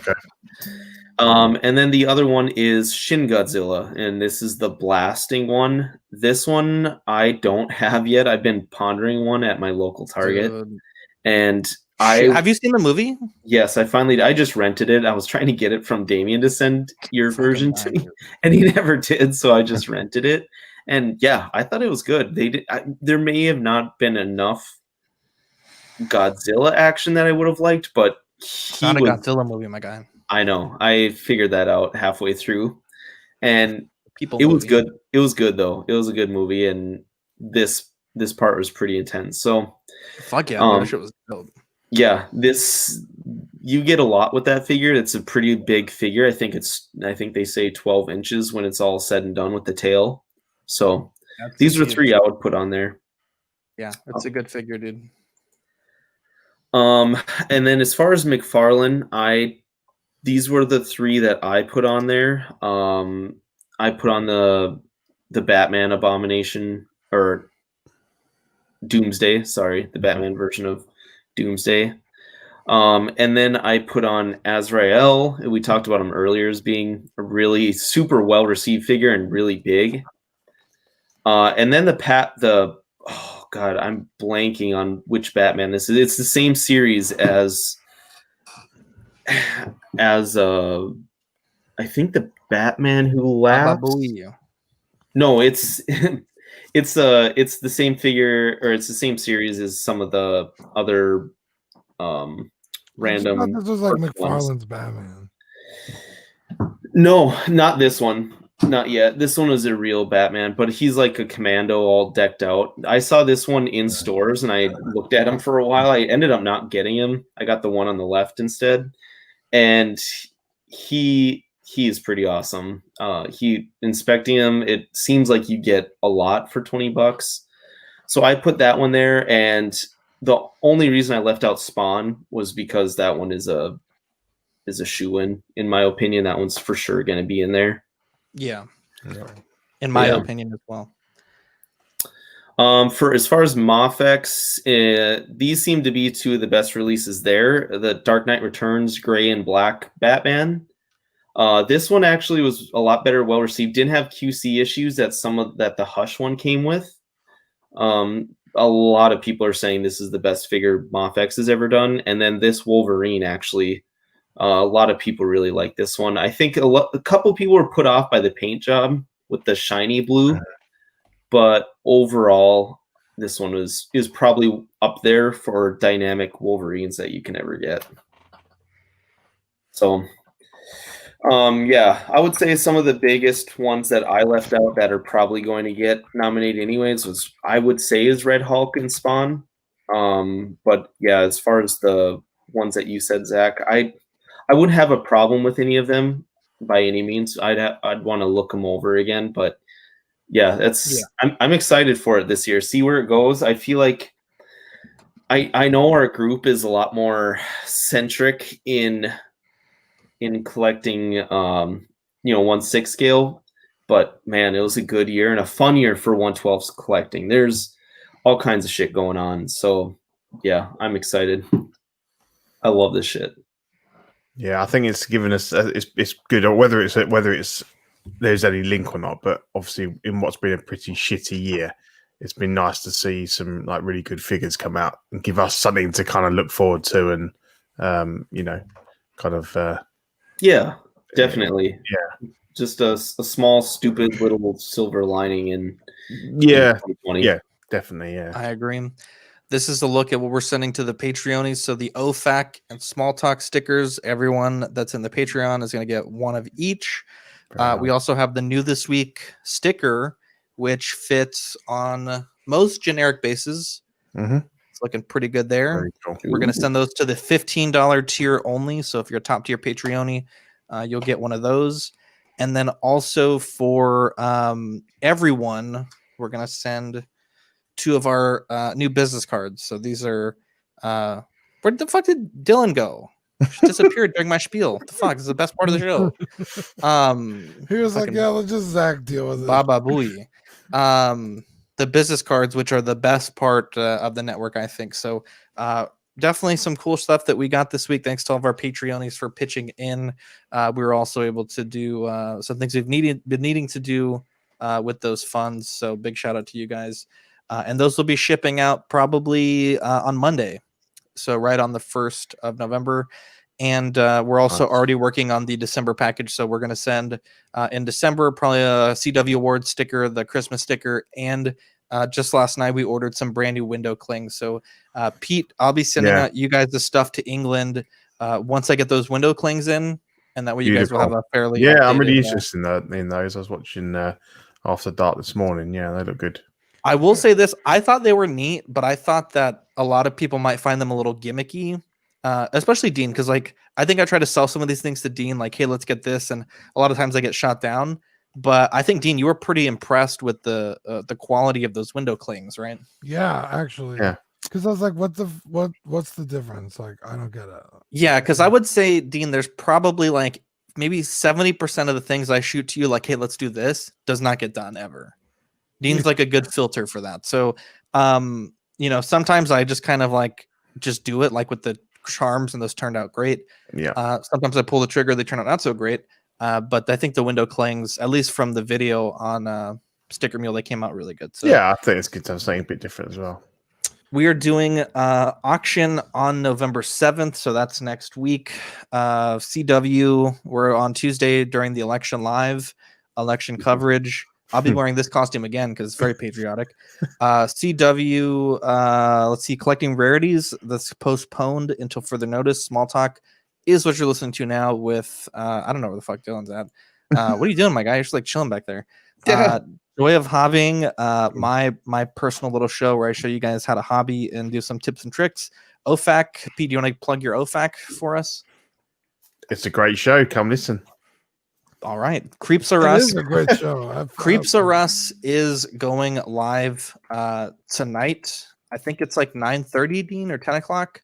And then the other one is Shin Godzilla, and this is the blasting one. This one I don't have yet. I've been pondering one at my local Target. Dude. And have you seen the movie? Yes, I just rented it. I was trying to get it from Damien to send your version to me, and he never did, so I just rented it. And yeah, I thought it was good. There may have not been enough Godzilla action that I would have liked, but it's not a Godzilla movie, my guy. I know. I figured that out halfway through, and it was good. It was good though. It was a good movie, and this part was pretty intense. So, fuck yeah, I wish it was dope. Yeah, you get a lot with that figure. It's a pretty big figure. I think they say 12 inches when it's all said and done with the tail. So these are 3 I would put on there. Yeah, it's a good figure, dude. And then as far as McFarlane, these were the 3 that I put on there. I put on the Batman Abomination or Doomsday. Sorry, the Batman version of Doomsday. And then I put on Azrael. We talked about him earlier as being a really super well received figure and really big. And then oh god, I'm blanking on which Batman this is. It's the same series as I think the Batman Who Laughs. No, it's it's the same figure, or it's the same series as some of the other random. This was like McFarlane's Batman. No, not this one. Not yet. This one is a real Batman, but he's like a commando all decked out. I saw this one in stores and I looked at him for a while. I ended up not getting him. I got the one on the left instead. And he is pretty awesome. Inspecting him, it seems like you get a lot for $20. So I put that one there, and the only reason I left out Spawn was because that one is a shoe-in my opinion. That one's for sure going to be in there. Yeah. In my opinion as well. For as far as Mafex, these seem to be 2 of the best releases there. The Dark Knight Returns Gray and Black Batman. This one actually was a lot better, well received. Didn't have QC issues that the Hush one came with. A lot of people are saying this is the best figure Mafex has ever done. And then this Wolverine, actually, a lot of people really like this one. I think a couple people were put off by the paint job with the shiny blue, but overall, this one is probably up there for dynamic Wolverines that you can ever get. So, yeah, I would say some of the biggest ones that I left out that are probably going to get nominated anyways is Red Hulk and Spawn. But yeah, as far as the ones that you said, Zach, I wouldn't have a problem with any of them by any means. I'd want to look them over again, but yeah, I'm excited for it this year. See where it goes. I feel like I know our group is a lot more centric in collecting 1/6 scale, but man, it was a good year and a fun year for 1/12 collecting. There's all kinds of shit going on. So yeah, I'm excited. I love this shit. Yeah, I think it's given us it's good, or whether it's there's any link or not. But obviously, in what's been a pretty shitty year, it's been nice to see some like really good figures come out and give us something to kind of look forward to, and kind of yeah, definitely, yeah, just a small stupid little silver lining in 2020. Yeah, definitely, yeah, I agree. This is a look at what we're sending to the Patreonies. So the OFAC and Small Talk stickers, everyone that's in the Patreon is going to get one of each. We also have the new this week sticker which fits on most generic bases. Mm-hmm. It's looking pretty good there. Very cool. We're going to send those to the $15 tier only. So if you're a top tier Patreon, you'll get one of those. And then also for everyone, we're going to send 2 of our new business cards. So these are where the fuck did Dylan go? She disappeared during my spiel. What the fuck? This is the best part of the show. He was like, yeah, let's just Zach deal with it. Baba Booey. The business cards, which are the best part of the network, I think. So definitely some cool stuff that we got this week. Thanks to all of our Patreonies for pitching in. We were also able to do some things we've been needing to do with those funds. So big shout out to you guys. And those will be shipping out probably on Monday. So right on the 1st of November. And we're also already working on the December package. So we're going to send in December probably a CW Awards sticker, the Christmas sticker. And just last night, we ordered some brand new window clings. So Pete, I'll be sending out you guys the stuff to England once I get those window clings in. And that way you guys will have a fairly updated, I'm really interested in those. I was watching After Dark this morning. Yeah, they look good. I will say this. I thought they were neat, but I thought that a lot of people might find them a little gimmicky. Especially Dean, because like I think I try to sell some of these things to Dean, like, hey, let's get this, and a lot of times I get shot down. But I think Dean, you were pretty impressed with the quality of those window clings, right? Yeah, actually. Yeah. Because I was like, what's the difference? Like, I don't get it. Yeah, because I would say, Dean, there's probably like maybe 70% of the things I shoot to you, like, hey, let's do this, does not get done ever. Dean's like a good filter for that. So sometimes I just kind of like just do it, like with the charms, and those turned out great. Yeah. Sometimes I pull the trigger, they turn out not so great. But I think the window clings, at least from the video on Sticker Mule, they came out really good. So yeah, I think it's good to have something a bit different as well. We are doing auction on November 7th, so that's next week. CW, we're on Tuesday during the election live election coverage. I'll be wearing this costume again because it's very patriotic. CW, let's see, collecting rarities. That's postponed until further notice. Small Talk is what you're listening to now with, I don't know where the fuck Dylan's at. What are you doing, my guy? You're just like chilling back there. Joy of Hobbying, my personal little show where I show you guys how to hobby and do some tips and tricks. OFAC, Pete, do you want to plug your OFAC for us? It's a great show. Come listen. All right. Creeps Are Us. It is a great show. Creeps Are Us is going live tonight. I think it's like 9:30, Dean, or 10 o'clock.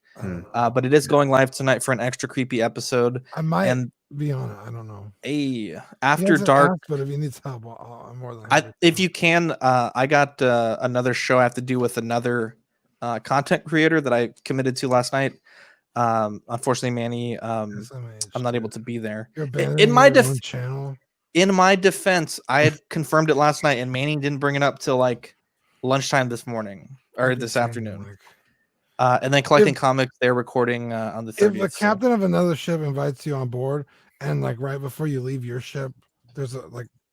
But it is going live tonight for an extra creepy episode. I might be on it. I don't know. After Dark. But if you need help, I'm more than happy. If you can, I got another show I have to do with another content creator that I committed to last night. Unfortunately, Manny, I'm not able to be there. In my defense, I had confirmed it last night, and Manny didn't bring it up till like lunchtime this morning or this afternoon. And then Collecting Comics, they're recording on the 30th. If the captain of another ship invites you on board, and like right before you leave your ship, there's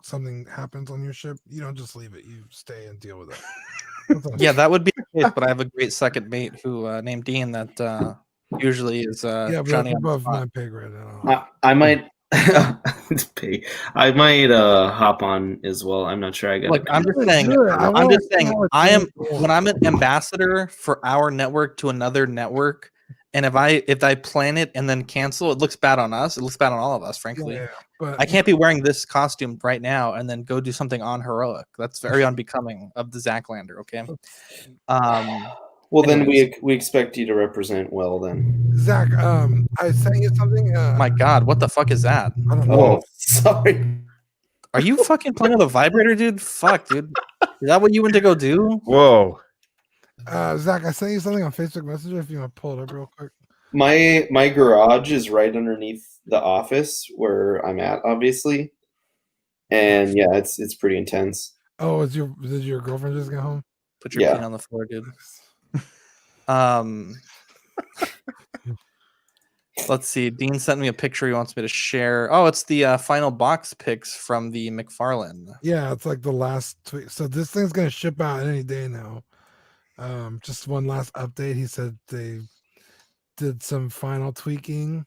something happens on your ship, you don't just leave it. You stay and deal with it. Yeah, that would be the case, but I have a great second mate who named Dean that usually is Johnny above my pay grade. I might I might hop on as well. I'm not sure. I'm just saying I am when I'm an ambassador for our network to another network, and if I plan it and then cancel, it looks bad on us. It looks bad on all of us, frankly. But I can't be wearing this costume right now and then go do something on heroic. That's very unbecoming of the Zacklander. Okay. Well, then we expect you to represent well. Then Zach, I sent you something. My God, what the fuck is that? I don't know. Oh, sorry. Are you fucking playing with a vibrator, dude? Fuck, dude. Is that what you went to go do? Whoa. Zach, I sent you something on Facebook Messenger. If you want to pull it up real quick. My garage is right underneath the office where I'm at, obviously, and yeah, it's pretty intense. Oh, did your girlfriend just get home? Put your feet on the floor, dude. Let's see. Dean sent me a picture he wants me to share. Oh, it's the final box picks from the McFarlane. Yeah, it's like the last tweet. So this thing's gonna ship out any day now. Just one last update. He said they did some final tweaking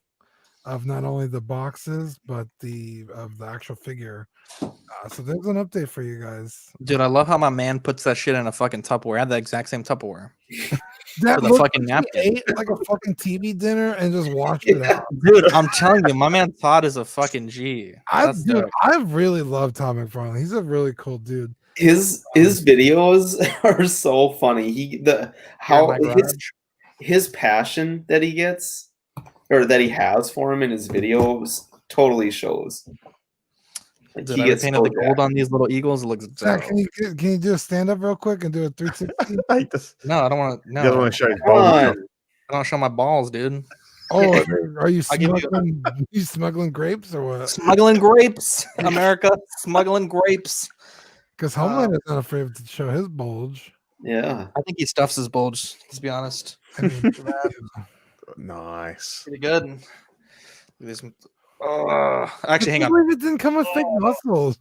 of not only the boxes but the actual figure. So there's an update for you guys. Dude, I love how my man puts that shit in a fucking Tupperware. I have the exact same Tupperware. That For the looks fucking like he napkin. ate like a fucking TV dinner and just washed it out. Dude, I'm telling you, my man Todd is a fucking G. That's dope. I really love Tom McFarlane. He's a really cool dude. His videos are so funny. His passion that he gets or that he has for him in his videos totally shows. Like, Dude, I painted the gold on these little eagles. It looks Zach, dope. can you do a stand up real quick and do a 360? No, I don't want to. No, You don't want to show his Come balls. on. I don't show my balls, dude. Oh, are you I'll give you- smuggling? You smuggling grapes or what? Smuggling grapes, America. Smuggling grapes. Because Homeland is not afraid to show his bulge. Yeah. I think he stuffs his bulge. Let's be honest. I mean, Nice. Pretty good. Look at this. Actually, hang I on. believe it didn't come with fake muscles.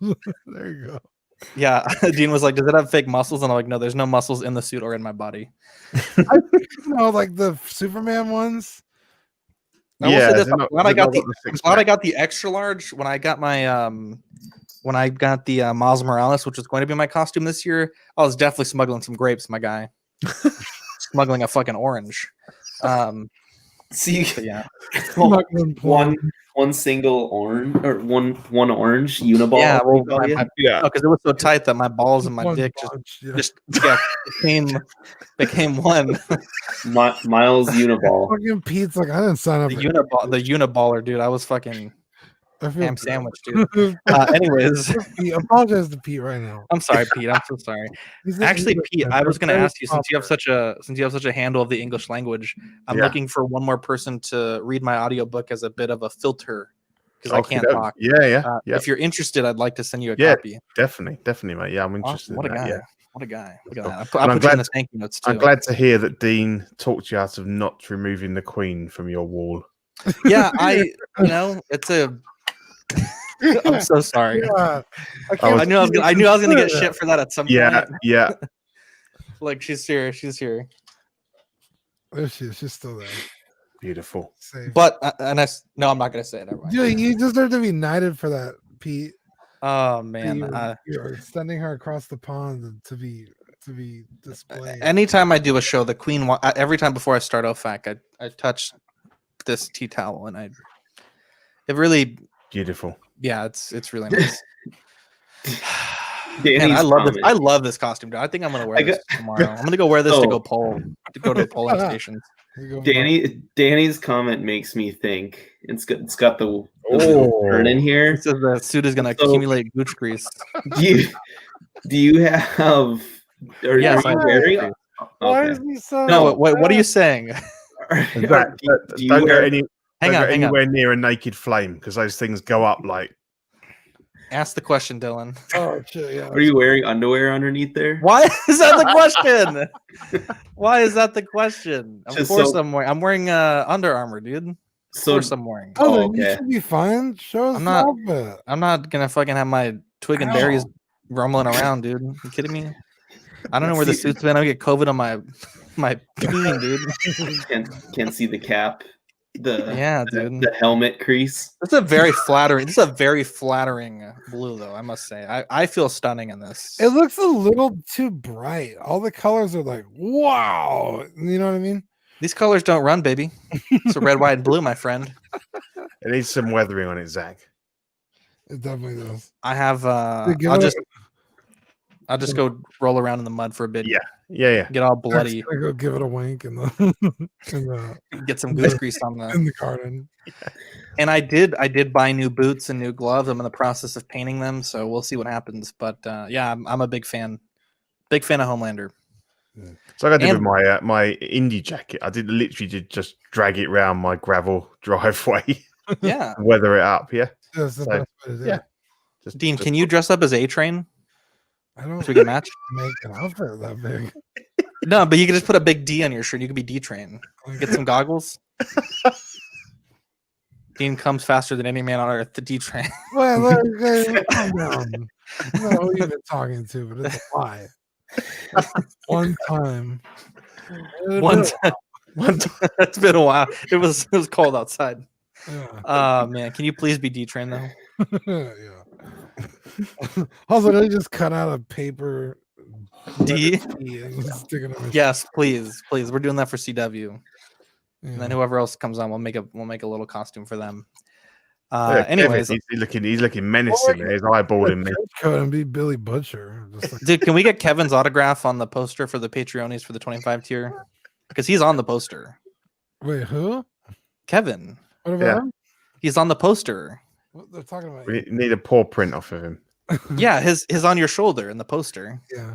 There you go. Yeah, Dean was like, "Does it have fake muscles?" And I'm like, "No, there's no muscles in the suit or in my body." Like the Superman ones. I will say this, they're I'm not- glad I they're got not the got the I'm six glad I pack. got the extra large when I got my Miles Morales, which was going to be my costume this year. I was definitely smuggling some grapes, my guy. Smuggling a fucking orange. See, But yeah. Smuggling plum. one single orange or one orange uniball. Yeah, well, Yeah. because it was so tight that my balls and my One dick bunch, yeah. just became one. Miles uniball. Fucking Pete's like, I didn't sign up. The for uniballer, dude. I was fucking I feel ham bad. sandwich, dude. Anyways, Pete, apologize to Pete right now. I'm sorry, Pete. I'm so sorry. Actually, Pete, I was going to ask you, since you have such a handle of the English language, I'm Yeah. looking for one more person to read my audiobook as a bit of a filter because I can't Okey-doke. talk. Yeah. If you're interested, I'd like to send you a Yeah, copy. Definitely, mate. Yeah, I'm interested. What a in that, guy! yeah. What a guy! Look at Cool. that. And I'll I'm put you in glad- the thank you notes too. I'm glad to hear that Dean talked you out of not removing the Queen from your wall. Yeah, it's a. I'm so sorry. Yeah. I knew I was gonna get shit for that at some Yeah, point. yeah. Like she's here. She's here. There she is. She's still there. Beautiful. Safe. But no, I'm not gonna say it. Never mind. Dude, you deserve to be knighted for that, Pete. Oh man. You're sending her across the pond to be displayed. Anytime I do a show, the Queen. Every time before I start OFAC, I touch this tea towel, and it really. Beautiful. Yeah, it's really nice. Danny's Man, I love this. comment. I love this costume, dude. I think I'm gonna wear this tomorrow. I'm gonna go wear this to go to the polling station. Danny's comment makes me think. It's got the Oh. burn in here. It says the suit is gonna So- accumulate gooch grease. Do you have? Yes, are I you do. wearing? Why Okay. is he so? No, wait. What are you saying? Don't go Hang on. anywhere near a naked flame because those things go up like. Ask the question, Dylan. Oh shit! Yeah. Are you wearing underwear underneath there? Why is that the question? Why is that the question? Of Just course so- I'm wearing Under Armour, dude. Of So course I'm wearing. Oh, Oh, then you okay. should be fine. Show us I'm the not- outfit. I'm not gonna fucking have my twig and Ow. berries rumbling around, dude. You kidding me? I don't know where the suit's been. I get COVID on my peen, dude. can't see the cap. Yeah, dude. The helmet crease. This is a very flattering. This is a very flattering blue, though. I must say, I feel stunning in this. It looks a little too bright. All the colors are like, wow. You know what I mean? These colors don't run, baby. It's a red, white, and blue, my friend. It needs some weathering on it, Zach. It definitely does. I have. Give I'll it just go roll around in the mud for a bit. Yeah. Get all bloody. I go give it a wink in the Get some goose grease on in the. the garden. And I did buy new boots and new gloves. I'm in the process of painting them, so we'll see what happens. But yeah, I'm a big fan. Big fan of Homelander. So like I did And- with my indie jacket. I did literally just drag it around my gravel driveway, Yeah. weather it up. Yeah. That's the So, best way to do yeah. it. Dean, can you dress up as A-Train I don't so we can match? make an outfit that big. No, but you can just put a big D on your shirt. You could be D-Train. Get some goggles. Dean comes faster than any man on earth. The D-Train. Well, calm down. I don't know who you've been talking to, but it's a lie. One time. One time. It's been a while. It was cold outside. Yeah. Man, can you please be D-Train though? Yeah. Also, they just cut out a paper D? T and stick it on his Yes, please. We're doing that for CW. Yeah. And then whoever else comes on, we'll make a little costume for them. Yeah, Anyways, Kevin, he's looking menacing. He's eyeballing me. Code and be Billy Butcher. Just like, dude, can we get Kevin's autograph on the poster for the Patreonies for the 25 tier? Because he's on the poster. wait, who? Kevin. What about Yeah. him? He's on the poster. What they're talking about? We need a paw print off of him. Yeah, his on your shoulder in the poster. Yeah.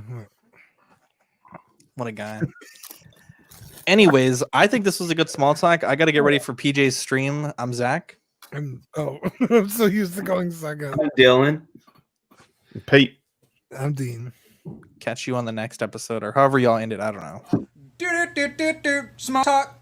What a guy. Anyways, I think this was a good small talk. I got to get ready for PJ's stream. I'm Zach. I'm so used to going second. I'm Dylan. Pete. I'm Dean. Catch you on the next episode or however y'all end it. I don't know. Small talk.